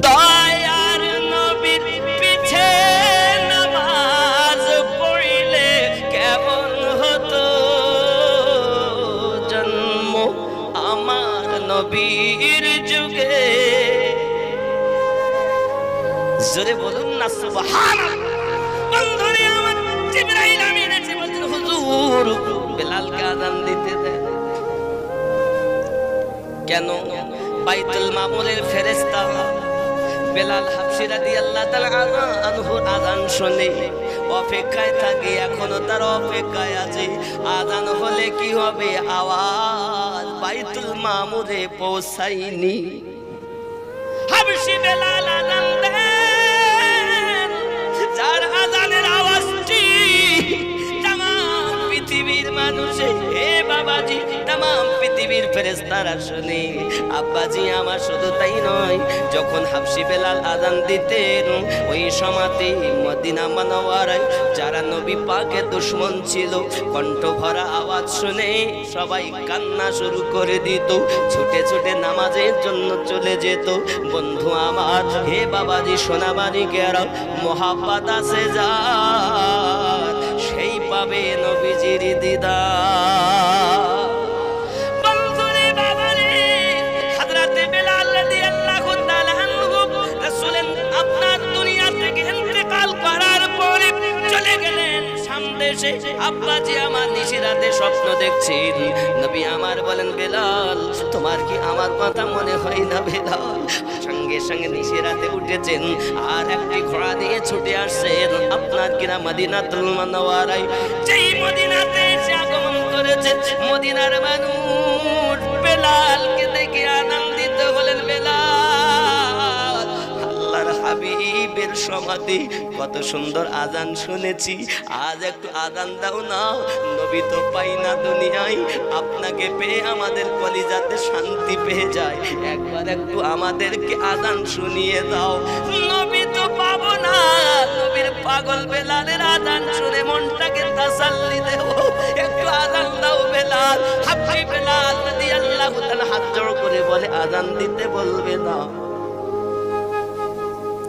দয়ার নবীর পিছে নামাজ পড়িলে কেমন হতো, জন্ম আমার নবীর যুগে। জোরে বলুন না সুবহানাল্লাহ। বন্ধুরে আমার, জিবরাইল আমিন এসে বলছেন, হুজুর বেলালকে আযান দিতে দেন। কেন? বাইতুল মামুরের ফেরেশতা বেলাল হাবশী রাদিয়াল্লাহু তাআলা আনহু আযান শুনে অপেক্ষায় থাকে, এখনো তার অপেক্ষায় আছে। আযান হলে কি হবে? আওয়াজ বাইতুল মামুরে পৌঁছায়নি। হাবশী বেলাল আযান দেন, যার আযানের আওয়াজটি তামাম পৃথিবীর মানুষে, হে বাবাজি, তামাম পৃথিবীর ফেরেশতারা শুনে। আব্বাজি আমার, শুধু তাই নয়, যখন হাবশী বেলাল আযান দিতেন, ওই সময়তে মদিনা মুনাওয়ারায় যারা নবী পাকের দুশমন ছিল, কণ্ঠ ভরা আওয়াজ শুনে সবাই কান্না শুরু করে দিত, ছুটে ছুটে নামাজের জন্য চলে যেত। বন্ধু আমার, হে বাবাজি, সোনাবাড়ি গেরা মোহাব্বত আছে যার, সেই পাবে নবীজির দিদার। বন্ধুরে বাবারে, হযরতে বেলাল রাদিয়াল্লাহু তাআলা আনহু রাসূলের আপনার দুনিয়া থেকে ইন্তেকাল করার পরে চলে গেলেন সামদেশে। আব্বাজি আমার নিশিরাতে স্বপ্ন দেখছেন। নবী আমার বলেন, বেলাল, তোমার কি আমার কথা মনে হয় না? বেলাল সঙ্গে সঙ্গে নিশিরাতে উঠেছেন আর একটি ঘোড়া নিয়ে ছুটে আসছেন আপনার কিনা মদিনাতুল মুনাওয়ারায়। যেই মদিনাতে এসে আগমন করেছে, মদিনার মানুষ বেলালকে দেখে আনন্দিত হলেন। বেলাল, আল্লাহর হাবিবের সমাধি, কত সুন্দর আযান শুনেছি, আজ একটু আযান দাও না। নবী তো পাই না দুনিয়ায়, আপনাকে পেয়ে আমাদের কলিজাতে শান্তি পেয়ে যায়, একবার একটু আমাদেরকে আযান শুনিয়ে দাও। নবী তো পাবো না, নবীর পাগল বেলালের আযান শুনে মনটাকে তাসাল্লি দেব, একটু আযান দাও বেলাল। হাবশী বেলাল রাদিয়াল্লাহু তাআলা হাত জোড় করে বলে, আযান দিতে বলবে না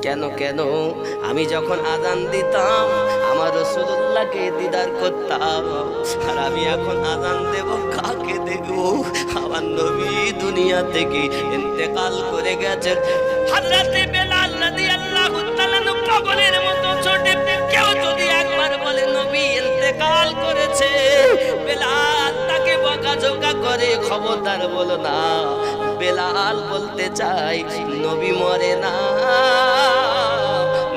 কেন? কেন? আমি যখন আযান দিতাম আমার রাসূলুল্লাহকে দিদার করতাম, আর আমি এখন আযান দেব কাকে দেখব? আমার নবী দুনিয়া থেকে ইন্তেকাল করে গেছেন। হযরতে বেলাল রাদিয়াল্লাহু তাআলা পাগলের মতো ছোটে, কেউ যদি একবার বলে নবী ইন্তেকাল করেছে, বেলাল তাকে বকাঝকা করে, খবরদার বলো না। বেলাল বলতে চাই, নবী মরে না,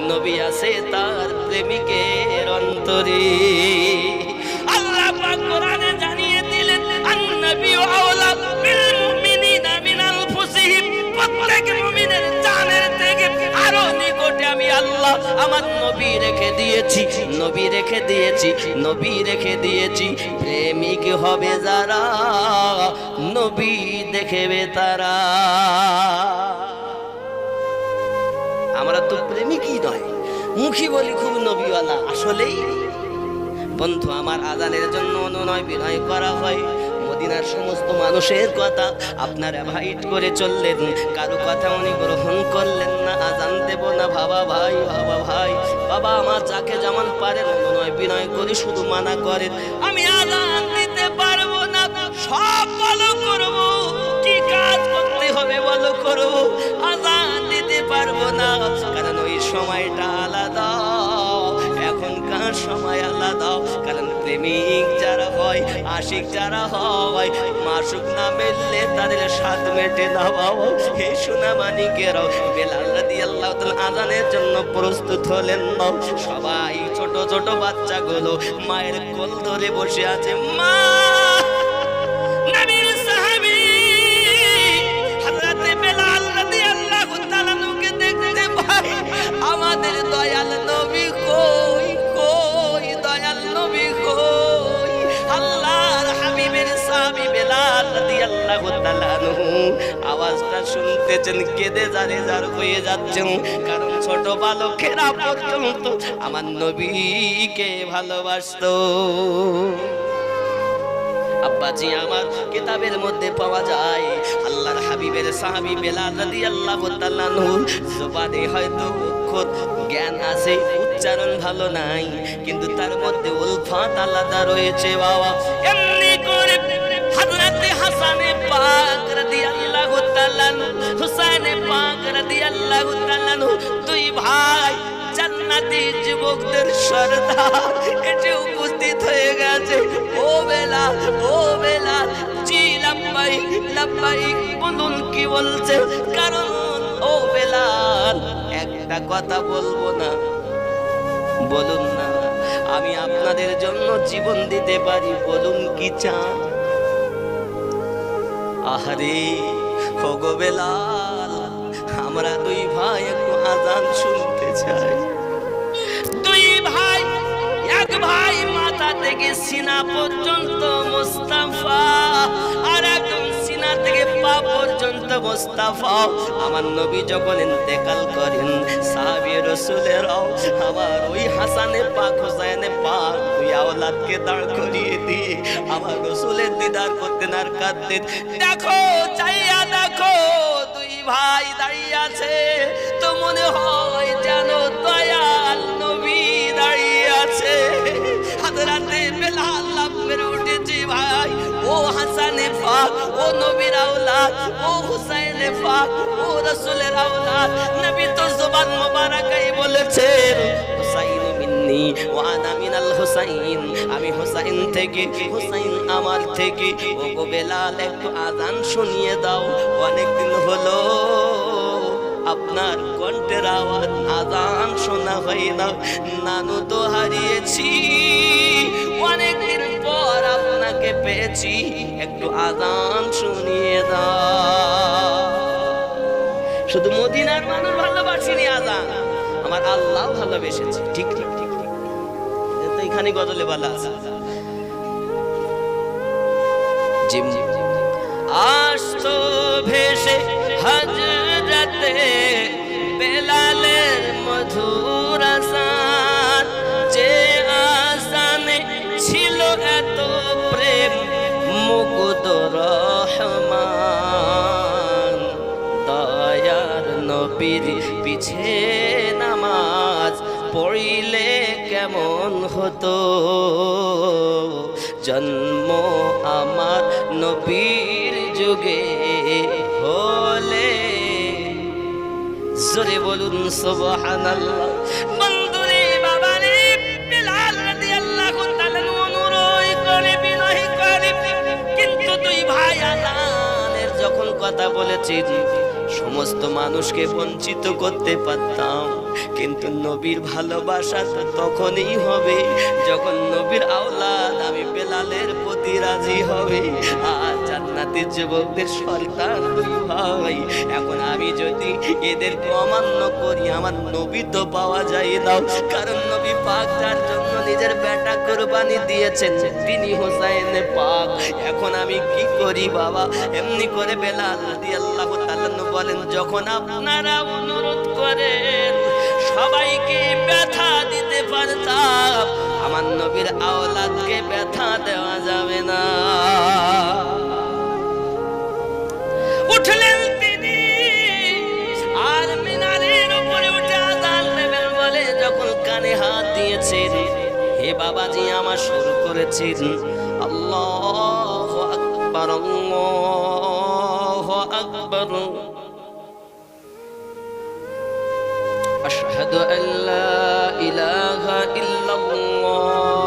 নবী আছে তার প্রেমিকের অন্তরে। আল্লাহ পাক কোরআনে জানিয়ে দিলেন, আন-নবী আওলা বিল মুমিনিনা মিন আনফুসিহিম, প্রত্যেক মুমিনের জানের থেকে আরো নিকটে আমি আল্লাহ আমার নবী রেখে দিয়েছি, নবী রেখে দিয়েছি, নবী রেখে দিয়েছি। প্রেমিক হবে যারা, নবী দেখবে তারা। আমরা তো প্রেমিকই নয়, মুখী বলি খুব নবীওয়ালা, আসলেই বন্ধু আমার আজানের জন্য অনুনয় বিনয় করা হয়। মদিনার সমস্ত মানুষের কথা আপনারা ভাইট করে চললেন, কারো কথা উনি গ্রহণ করলেন না। আজান দেব না বাবা ভাই, বাবা ভাই, বাবা আমার যাকে যেমন পারেন অনুনয় বিনয় করে শুধু মানা করেন। আমি আজান দিতে পারবো না, সব ভালো করব, কি কাজ করতে হবে বলো করব, আজান দিতে পারবো না, কারণ ওই সময়টা আলাদা, এখনকার সময় আলাদা। কারণ প্রেমিক যারা হয়, আশিক যারা হয়, মাসুক না মেললে তাদের স্বাদ মেটে না বাবা। হে সোনা মানিকেরাও, বেলাল রাদিয়াল্লাহু তাআলা আজানের জন্য প্রস্তুত হলেন না। সবাই ছোট ছোট বাচ্চাগুলো মায়ের কোল ধরে বসে আছে। মা নবীর সাহাবী হযরত বেলাল রাদিয়াল্লাহু তাআলা কে দেখতে ভাই, আমাদের দয়াল নবী কই, কই দয়াল নবী কই? আল্লাহর হাবিবের সাহাবী বেলাল রাদিয়াল্লাহু তাআলা আওয়াজটা শুনতেছেন, কেঁদে জারে জার হয়ে যাচ্ছেন। কারণ ছোট বালকেরা পর্যন্ত আমার নবীকে ভালোবাসতো। আব্বাজি আমার কিতাবের মধ্যে পাওয়া যায় আল্লাহর হাবিবের সাহাবী বেলাল রাদিয়াল্লাহু তাআলা জবানে হয়তো অক্ষর জ্ঞান আছে, উচ্চারণ ভালো নাই, কিন্তু তার মধ্যে উলফাত আলাদা রয়েছে বাবা। এমনি করে হযরতে হাসানে পাক রাদিয়াল্লাহু তাআলা, হুসাইনে পাক রাদিয়াল্লাহু তাআলা, দুই ভাই জান্নাতি যুবকদের সরদার এসে উপস্থিত হয়ে গেছে। ও বেলাল, ও বেলাল, জি লাব্বাইক লাব্বাইক, বলুন কি বলছে? কারণ ও বেলাল একটা কথা বলবো না, বলুন না, আমি আপনাদের জন্য জীবন দিতে পারি, বলুন কি চান? আহারে ওগো বেলাল, আমরা দুই ভাই একটু আজান শুনতে চাই। দুই ভাই, এক ভাই মাথা থেকে সিনা পর্যন্ত মুস্তাফা, আর একদম সিনা থেকে পা পর্যন্ত মুস্তাফা। আমার নবী যখন ইন্তেকাল করেন, সাহাবী রাসূলেরাও আমার ওই হাসানে পাক হুসাইনে পাক দুই আওলাদকে দাঁড় করিয়ে দিয়ে আমার রাসূলের দিদার করতেন আর কাঁদতেন। দেখো, চাইয়া দেখো, দুই ভাই দাঁড়িয়ে আছে, তো মনে হয় যেন দয়াল নবী দাঁড়িয়ে আছে। হযরতে বেলাল লাফের উঠেছে, ভাই ও হাসানে পাক, ও নবীর আওলাদ, ও হুসাইনে পাক, ও রাসূলের আওলাদ। নবী তো জবান মোবারকাই বলেছেন, হুসাইন মিন্নি ওয়া আনা মিনাল হুসাইন, আমি হুসাইন থেকে, হুসাইন আমার থেকে। ও গো বেলাল, একটু আজান শুনিয়ে দাও, অনেকদিন হলো আপনার কণ্ঠের আওয়াজ, আজান শোনা হয় না, নানু তো হারিয়েছি, অনেকদিন পর আপনাকে পেয়েছি, একটু আজান শুনিয়ে দাও। শুধু মদিনার মানুষ ভালোবাসিনি আজান, আমার আল্লাহ ভালোবেসেছে। ঠিক ঠিক ঠিক, তো এখানে গজলে বলা আছে, আসতো ভেসে হযরতে বেলালের মধুর আযান, যে আযানে ছিল এত প্রেম মুগ্ধ রহমান। দয়ার নবীর পিছে নামাজ পড়িলে কেমন হতো, জন্ম আমার নবীর যুগে হলে। জোরে বলুন সুবহানাল্লাহ। বন্ধুরে বাবারে, বেলাল রাদিয়াল্লাহু তাআলা অনুরোধ করে, বিনয় করে, কিন্তু দুই ভাই আজানের যখন কথা বলেছেন, সমস্ত মানুষকে বঞ্চিত করতে পারতাম, কিন্তু নবীর ভালোবাসা তো তখনই হবে যখন নবীর আওলাদ আমি বেলালের প্রতি রাজি হবে। আর জান্নাতি যুবকদের সরদার দুই ভাই, এখন আমি যদি এদেরকে অমান্য করি, আমার নবী তো পাওয়া যায় না। কারণ নবী পাক যার জন্য নিজের বেটা কুরবানি দিয়েছেন, তিনি হোসাইন পাক। এখন আমি কি করি বাবা? এমনি করে বেলাল রাদিয়াল্লাহু তাআলা বলেন, যখন আপনারা অনুরোধ করেন সবাইকে ব্যথা দিতে পারতাম, আমার নবীর আওলাদকে ব্যথা দেওয়া যাবে না। উঠলেন তিনি আর মিনারের উপরে উঠে আযান দেবেন বলে যখন কানে হাত দিয়েছেন, হে বাবাজি আমার শুরু করেছেন আল্লাহু আকবার আল্লাহু আকবার আশহাদু আল্লা ইলাহা ইল্লাল্লাহ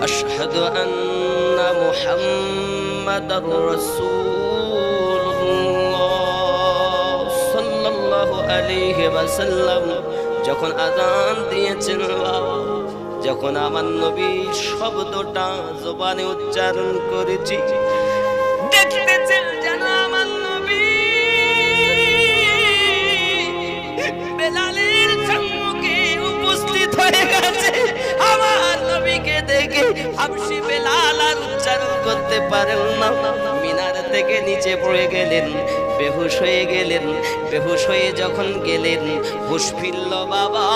আশহাদু আন্না মুহাম্মাদার রাসূলুল্লাহ সাল্লাল্লাহু আলাইহি ওয়াসাল্লাম যখন আযান দিয়েছেন, যখন আমার নবী শব্দটা জবানে উচ্চারণ করেছি, দেখতেছেন যেন আমার নবী বেলালের সম্মুখে উপস্থিত হয়ে গেছে। আমার নবীকে দেখে হাবশী বেলাল আর উচ্চারণ করতে পারেন না, মিনার থেকে নিচে পড়ে গেলেন, বেহুশ হয়ে গেলেন। বেহুশ হয়ে যখন গেলেন, হুশ ফিরল বাবা।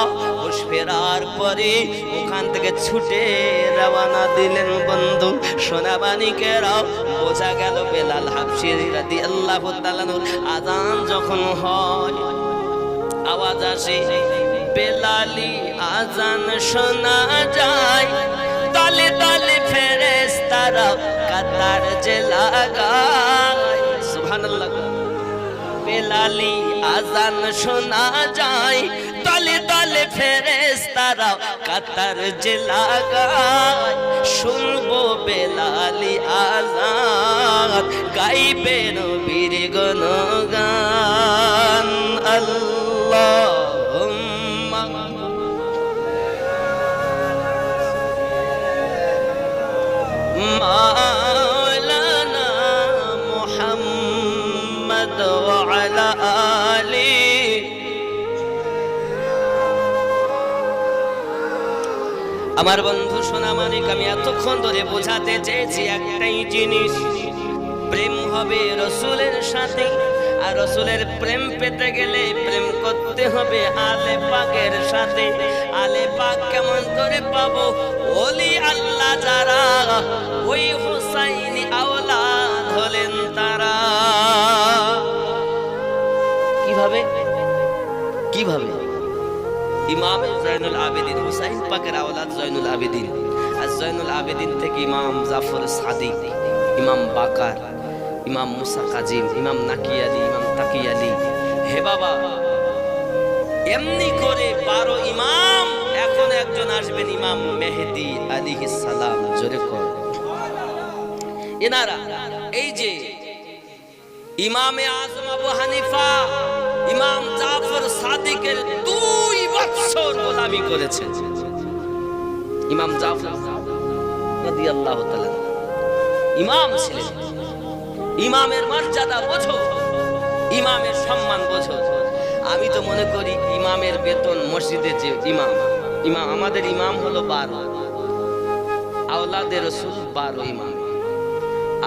হুশ ফেরার পরে ওখান থেকে ছুটে রওনা দিলেন বন্ধু সোনাবানিকেরাও। বোঝা গেল বেলাল হাবশী রাদিয়াল্লাহু তাআলা আযান যখন হয়, আওয়াজ আসে, বেলালি আযান শোনা যায়, তলে তলে ফেরেশতারা কাতার যে লাগায়। সুবহানাল্লাহ। বেলালি আযান শোনা যায়, তলে তলে ফেরেশতারা কাতার যে লাগায়। শুনবো বেলালি আযান, গাইবে নবীর গুণগান। আল্লাহুম্মা মাওলানা মুহাম্মদ ওয়া আলা আলি। আমার বন্ধু সোনামানিক, আমি এতক্ষণ ধরে বোঝাতে চেয়েছি একটাই জিনিস, প্রেম হবে রসুলের সাথে। আর রসুলের প্রেম পেতে গেলে প্রেম করতে হবে আলে পাকের সাথে। আলে পাক কেমন করে পাবো? ওলি আল্লাহ যারা, ওই হুসাইনি আওলাদ হলেন তারা। কিভাবে কিভাবে? ইমাম জয়নুল আবেদিন, হুসাইন পাকের আওলাদ জয়নুল আবেদিন। আর জয়নুল আবেদিন থেকে ইমাম জাফর সাদিক, ইমাম বাকার, ইমাম মুসা কাজিম, ইমাম নাকি আলী, ইমাম তাকি আলী। হে বাবা, এমনি করে 12 ইমাম। এখন একজন আসবেন ইমাম মেহেদী আলাইহিস সালাম। জোরে কর। এনারা এই যে ইমামে আজম আবু হানিফা, ইমাম জাফর সাদিকের 2 বছর গোলামি করেছেন। ইমাম জাফর রাদিয়াল্লাহু তাআলা ইমাম ছিলেন। ইমামের মর্যাদা বোঝো, ইমামের সম্মান বোঝো। আমি তো মনে করি ইমামের বেতন, মসজিদে যে ইমাম, আমাদের ইমাম হলো 12, আওলাদে রাসূল 12 ইমাম।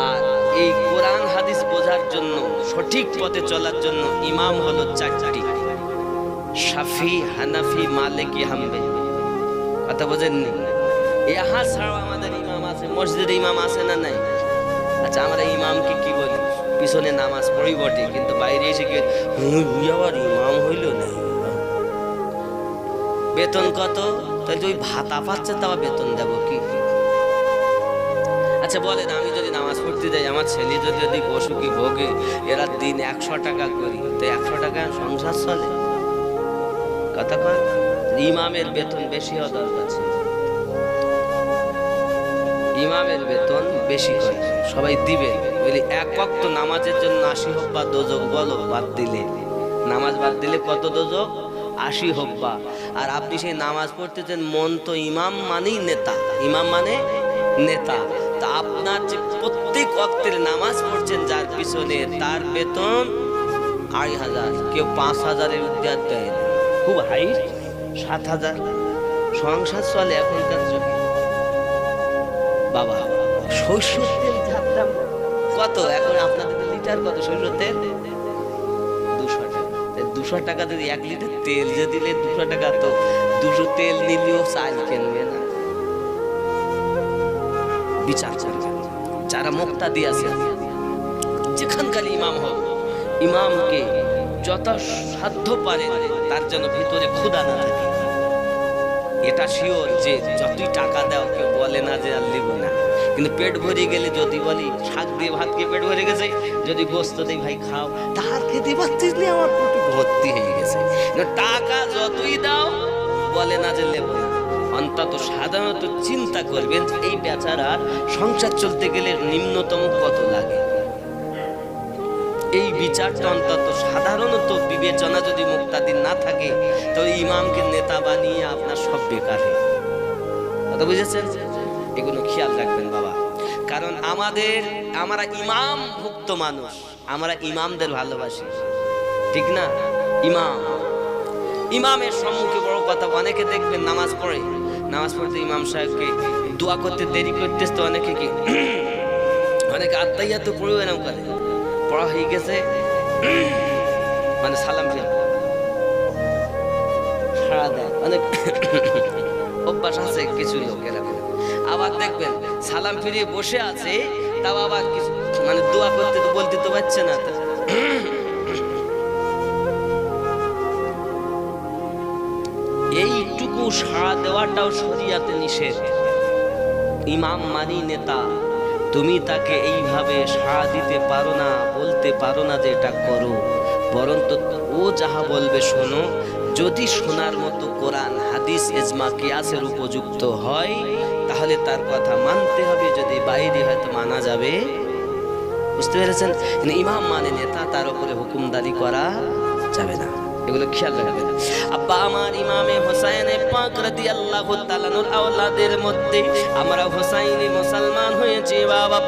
আর এই কোরআন হাদিস বোঝার জন্য, সঠিক পথে চলার জন্য ইমাম হলো 4টি, শাফি, হানাফি, মালিকি, হাম্বলি। কথা বোঝেননি? ইহা ছাড়াও আমাদের ইমাম আছে, মসজিদে ইমাম আছে না নাই? আচ্ছা, আমরা ইমামকে কি বলি? পিছনে নামাজ পড়ি বটে, কিন্তু বাইরে এসে কি আবার ইমাম হইল না? বেতন কত? তাহলে তুই ভাতা পাচ্ছে, তা বেতন দেব কি? আচ্ছা বলেন, আমি যদি নামাজ পড়তে যাই, আমার ছেলে যদি অসুখী ভোগে, এরা দিন 100 টাকা করি, তো 100 টাকা সংসার চলে? কথা কয়। ইমামের বেতন বেশি হওয়া দরকার ছিল। ইমামের বেতন বেশি করে সবাই দিবে। বলি 1 ওয়াক্ত নামাজের জন্য 80 হোক বা দোজক, বলো বাদ দিলে, নামাজ বাদ দিলে কত দোজক? 80 হোক বা। আর আপনি সেই নামাজ পড়তেছেন, মন তো ইমাম মানেই নেতা, ইমাম মানে নেতা। তা আপনার যে প্রত্যেক ওয়াক্তের নামাজ পড়ছেন যার পিছনে, তার বেতন 2,500, কেউ 5,000-এর উদ্যান দেয়, খুব হাই 7,000। সংসার চলে এখনকার যুগে। বাবা, সরষের তেল যার দাম কত এখন? আপনাদের লিটার কত সরষের তেল? 200 টাকা। 200 টাকা যদি 1 লিটার তেল যে দিলে 200 টাকা, তো 200 তেল নিলেও চাল কিনবে না। বিচার করবে যারা মুক্তাদি আছে, যেখানকার ইমাম হোক, ইমামকে যথাসাধ্য পারে তার জন্য ভিতরে ক্ষুধা না থাকে। এটা শিওর যে যতই টাকা দাও কেউ বলে না যে আর লিব না, কিন্তু পেট ভরে গেলে যদি বলি শাক দিয়ে ভাত খেয়ে পেট ভরে গেছে, যদি গোস্ত দিই ভাই খাও, তার খেতে পারছিস না, আমার পেট ভর্তি হয়ে গেছে। টাকা যতই দাও বলে না যে লেব না। অন্তত সাধারণত চিন্তা করবেন যে এই বেচারার সংসার চলতে গেলে নিম্নতম কত লাগে। এই বিচারটা অন্তত সাধারণত বিবেচনা যদি মুক্তাদির না থাকে, তো ইমামকে নেতা বানিয়ে আপনার সব বেকার। কথা বুঝেছেন? এগুলো খেয়াল রাখবেন বাবা, কারণ আমরা ইমাম ভুক্ত মানুষ, আমরা ইমামদের ভালোবাসি, ঠিক না? ইমামের সম্মুখে বড় কথা, অনেকে দেখবেন নামাজ পড়তে ইমাম সাহেবকে দোয়া করতে দেরি করতেছ, তো অনেকে কি অনেকে আত্মাইয়াত পড়েও এরকম করে, পড়া হয়ে গেছে মানে সালাম ফিরে সাড়া দেয়, অনেক অভ্যাস আছে কিছু লোক এরকম। আবার দেখবেন সালাম ফিরিয়ে বসে আছে, তাও আবার কিছু মানে দোয়া করতে তো বলতে তো পারছে না। এইটুকু সাড়া দেওয়াটাও শরিয়াতে নিষেধ। ইমাম মানি নেতা, তুমি তাকে এইভাবে সাড়া দিতে পারো না, বলতে পারো না যে এটা করো, বরঞ্চ ও যাহা বলবে শোনো। যদি শোনার মতো কোরআন হাদিস ইজমা কিয়াসের উপযুক্ত হয় তাহলে তার কথা মানতে হবে, যদি বাইরে হয়তো মানা যাবে। বুঝতে পেরেছেন? ইমাম মানে নেতা, তার উপরে হুকুমদারি করা যাবে না। এগুলো খেয়াল রাখবেন। আব্বা আমার ইমামে হোসাইন পাক রাদিয়াল্লাহু তাআলা আনহুর আওলাদের মধ্যে আমরা হোসাইনি মুসলমান হয়েছি বাবা।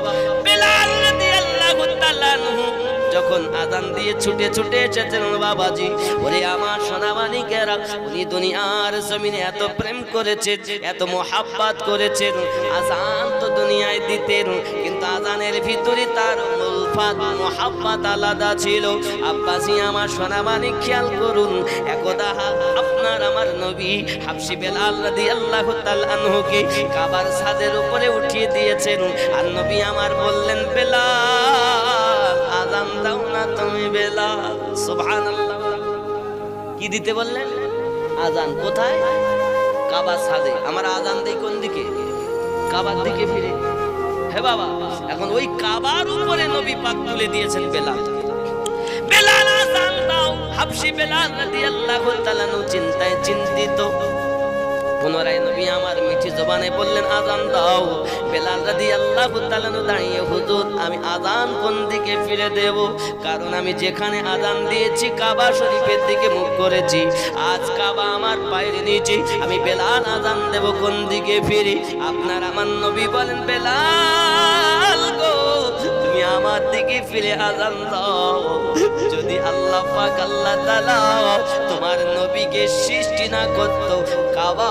বেলাল রাদিয়াল্লাহু তাআলা আনহু যখন আযান দিয়ে ছুটে ছুটে এসেছেন বাবাজি, ওরে আমার সোনামানিকেরা, উনি দুনিয়ার জমিনে এত প্রেম করেছেন, এত মোহাব্বত করেছেন। আযান তো দুনিয়ায় দিতেন, কিন্তু আযানের ভিতরে তার উলফাত মোহাব্বত আলাদা ছিল। আব্বাসি আমার সোনামানিক খেয়াল করুন, একদা আপনার আমার নবী হাবশি বেলাল রাদিয়াল্লাহু তাআলা আনহুকে কাবার ছাদের উপরে উঠিয়ে দিয়েছেন। আর নবী আমার বললেন, বেলাল আযান দাও না তুমি বেলাল। সুবহানাল্লাহ। কি দিতে বললেন? আযান। কোথায়? কাবার ছাদে। আমার আযান দেই কোন দিকে? কাবার দিকে ফিরে। হে বাবা, এখন ওই কাবার উপরে নবী পাক তুলে দিয়েছেন বেলাল। বেলাল আযান দাও। হাবশি বেলাল রাদিয়াল্লাহু তাআলা চিন্তায় চিন্তিত। পুনরায় নবী আমার মিঠি জবানে বললেন, আযান দাও। বেলাল রাদিয়াল্লাহু তাআলা দাঁড়িয়ে, হুজুর আমি আযান কোন দিকে ফিরে দেব? কারণ আমি যেখানে আযান দিয়েছি কাবা শরীফের দিকে মুখ করেছি, আজ কাবা আমার পায়ের নিচে, আমি বেলাল আযান দেব কোন দিকে ফিরে? আপনার আমার নবী বলেন, বেলাল গো তুমি আমার দিকে ফিরে আযান দাও। যদি আল্লাহ পাক আল্লাহ তাআলা তোমার নবীকে সৃষ্টি না করত, কাবা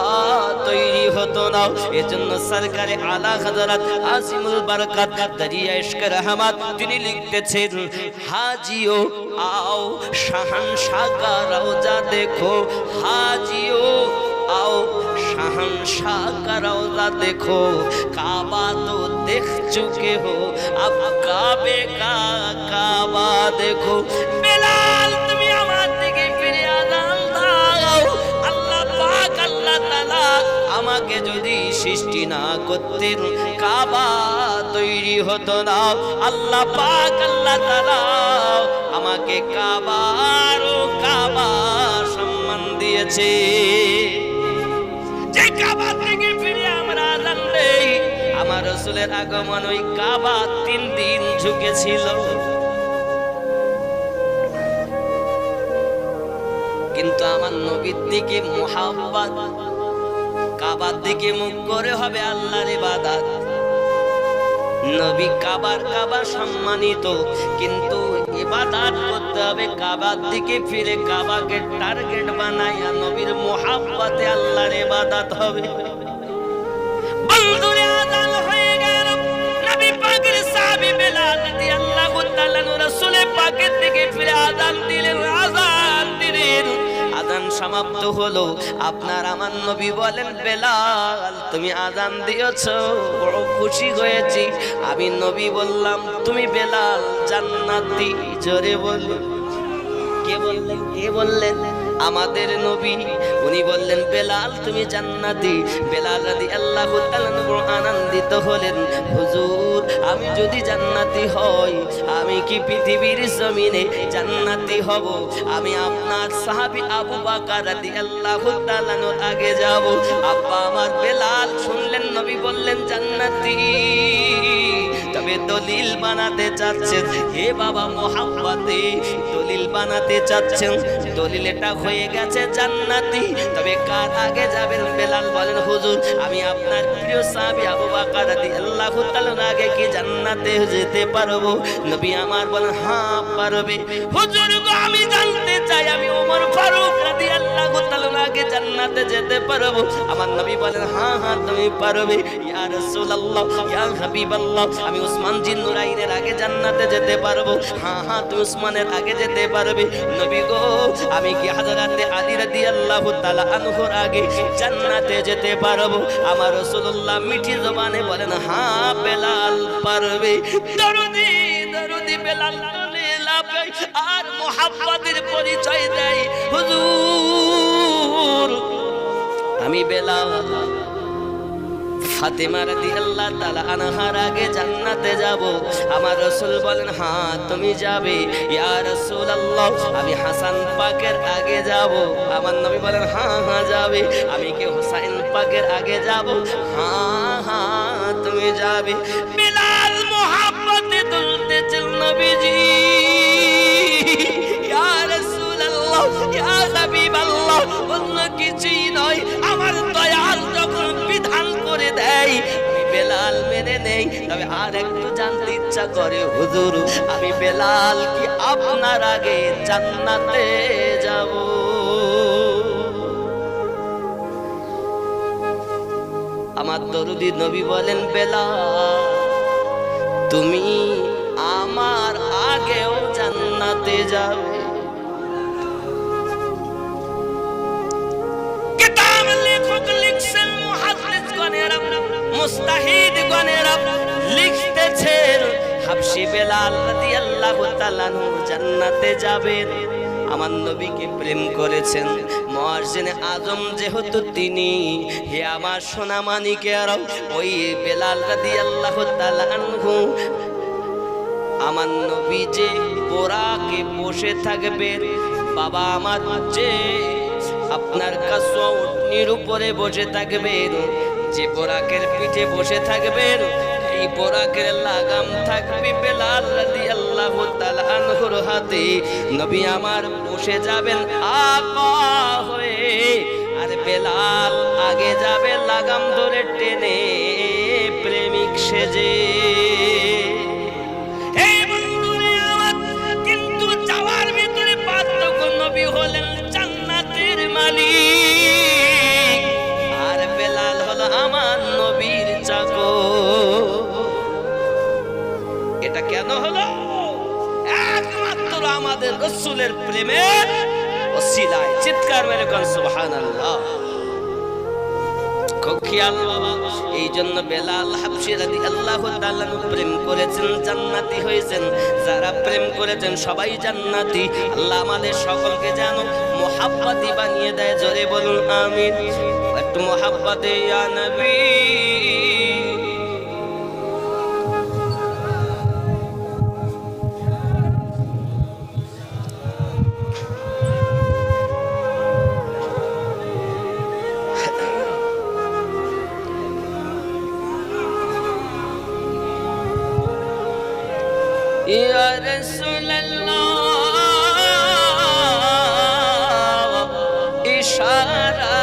তৈরি হতো না। এজন্য সরকারে আলা হযরত আসিমুল বারাকাত দরিয়া ইশকে রহমত তিনি লিখতেছেন, হাজিও आओ शहंशाह का रौजा देखो, हाजियो आओ शहंशाह का रौजा देखो, काबा तो देख चुके हो अब काबे का काबा देखो। बेलाल তুমি আমার দিকে ফিরে আযান দাও। আল্লাহ পাক আল্লাহ তাআলা আমাকে যদি সৃষ্টি না করতেন, কাবা তৈরি হতো না। আল্লাহ পাক আল্লাহ তাআলা আমাকে কাবার ও কাবা সম্মান দিয়েছে। যে কাবা থেকে ফিরে আমরা আযান দেই, আমার রাসূলের আগমন ওই কাবা 3 দিন ঝুঁকেছিল। কিন্তু আমার নবীর দিকে মুহাব্বত, কাবার দিকে মুখ করে হবে আল্লাহর ইবাদত। নবী কাবা সম্মানিত, কিন্তু ইবাদত করতে হবে কাবার দিকে ফিরে, কাবাকে টার্গেট বানাইয়া নবীর মুহাব্বতে আল্লাহর ইবাদত হবে। বন্ধুরে আযান হয়ে গেল, নবী পাকের সাহাবী বেলাল রাদিয়াল্লাহু তাআলা রাসূল পাকের দিকে ফিরে আযান দিলেন। আযান দিলেন সমাপ্ত হলো, আপনার আমার নবী বলেন, বেলাল তুমি আজান দিয়েছো, বড় খুশি হয়েছি। আমি নবী বললাম, তুমি বেলাল জান্নাতি। জোরে বল। কে বললেন? কে বললেন? আমাদের নবী। উনি বললেন, বেলাল তুমি জান্নাতি। বেলাল রাদিয়াল্লাহু তাআলা আনন্দিত হলেন, হুজুর আমি যদি জান্নাতি হই, আমি কি পৃথিবীর জমিনে জান্নাতি হব? আমি আপনার সাহাবী আবু বকর রাদিয়াল্লাহু তাআলা আগে যাব। আব্বা আমার বেলাল শুনলেন নবী বললেন জান্নাতি, তবে দলিল বানাতে চাচ্ছেন। হে বাবা মোহাব্বতে দলিল বানাতে চাচ্ছেন, দলিল এটা হয়ে গেছে জান্নাতি, তবে কার আগে যাবেন? বেলাল বলেন, হুজুর আমি আপনার প্রিয় সাহাবী আবু বকর রাদিয়াল্লাহু তাআলা আগে কি জান্নাতে যেতে পারবো? নবী আমার বলেন, হ্যাঁ পারবে। হুজুর গো আমি জানতে চাই, আমি ওমর ফারুক রাদিয়াল্লাহু তাআলা আগে জান্নাতে যেতে পারবো? আমার নবী বলেন, হ্যাঁ হ্যাঁ তুমি পারবে। ইয়া রাসূলুল্লাহ, ইয়া হাবিবাল্লাহ, আমি উসমান জিন নুরাইনের আগে জান্নাতে যেতে পারবো? হ্যাঁ হ্যাঁ তুমি উসমানের আগে যেতে পারবে। নবী গো আমি কি হযরতে আলী রাদিয়াল্লাহু তাআলা আনহুর আগে জান্নাতে যেতে পারবো? আমার রাসূলুল্লাহ মিঠি জবানে বলেন, হ্যাঁ বেলাল পারবে। দরুদি দরুদি বেলাল আর মুহাব্বতের পরিচয় দেয়, হুজুর আমি বেলাল ফাতেমা রাদিয়াল্লাহু তাআলা আনহার আগে জান্নাতে যাব। আমার রাসূল বলেন, হ্যাঁ তুমি যাবে। ইয়া রাসূলুল্লাহ আমি হাসান পাকের আগে যাব। আমার নবী বলেন, হ্যাঁ হ্যাঁ যাবে। আমি কি হুসাইন পাকের আগে যাব? হ্যাঁ হ্যাঁ তুমি যাবে। বেলাল মুহাব্বতে তুলতেছেন নবীজি, ইয়া রাসূলুল্লাহ ইয়া হাবিবাল্লাহ, অন্য কিছুই নয়, আমার দয়াল যখন বিধান করে দেয় আমি বেলাল মেনে নেই। তবে আর একটু জানতে ইচ্ছা করে, হুজুর আমি বেলাল কি আপনার আগে জান্নাতে যাব? আমার দরুদি নবী বলেন, বেলাল তুমি আমার আগেও জান্নাতে যাবে। কিতাব লেখক লিখছেন, মুহাদ্দিস গণেরা মুস্তাহিদ গণেরা লিখতেছেন, হাবশী বেলাল রাদিয়াল্লাহু তাআলা জান্নাতে যাবেন। আমার নবীকে প্রেম করেছেন, মুয়াজ্জিনে আজম যেহেতু তিনি, হে আমার সোনা মানিকেরা, ওই বেলাল রাদিয়াল্লাহু তাআলা আনহু আমার নবী যে বোরাকে বসে থাকবেন, বাবা আমার যে আপনার কাসওয়া উটনির উপরে বসে থাকবেন, যে বোরাকের পিঠে বসে থাকবেন, এই বোরাকের লাগাম থাকবে বেলাল রাদিয়াল্লাহু তাআলা আনহুর হাতে। নবী আমার বসে যাবেন আকা হয়ে, আর বেলাল আগে যাবে লাগাম ধরে টেনে প্রেমিক সেজে। এই বন্ধুরে আমার কিন্তু যাওয়ার ভিতরে পার্থক্য, নবী হলেন জান্নাতের মালিক, আর বেলাল হলো আমার নবীর চাকর। এটা কেন হলো? একমাত্র আমাদের রাসূলের প্রেমের ওসিলায়। চিৎকার মেরে কোন সুবহানাল্লাহ। খুব খেয়াল বাবা, এই জন্য বেলাল হাবশী রাদিয়াল্লাহু তাআলা প্রেম করেছেন, জান্নাতি হয়েছেন। যারা প্রেম করেছেন সবাই জান্নাতি। আল্লাহ আমাদের সকলকে যেন মুহাব্বতি বানিয়ে দেয়। জোরে বলুন আমিন। একটু মুহাব্বতে ইয়া নবী। ইয়া রাসূলুল্লাহ ইশারা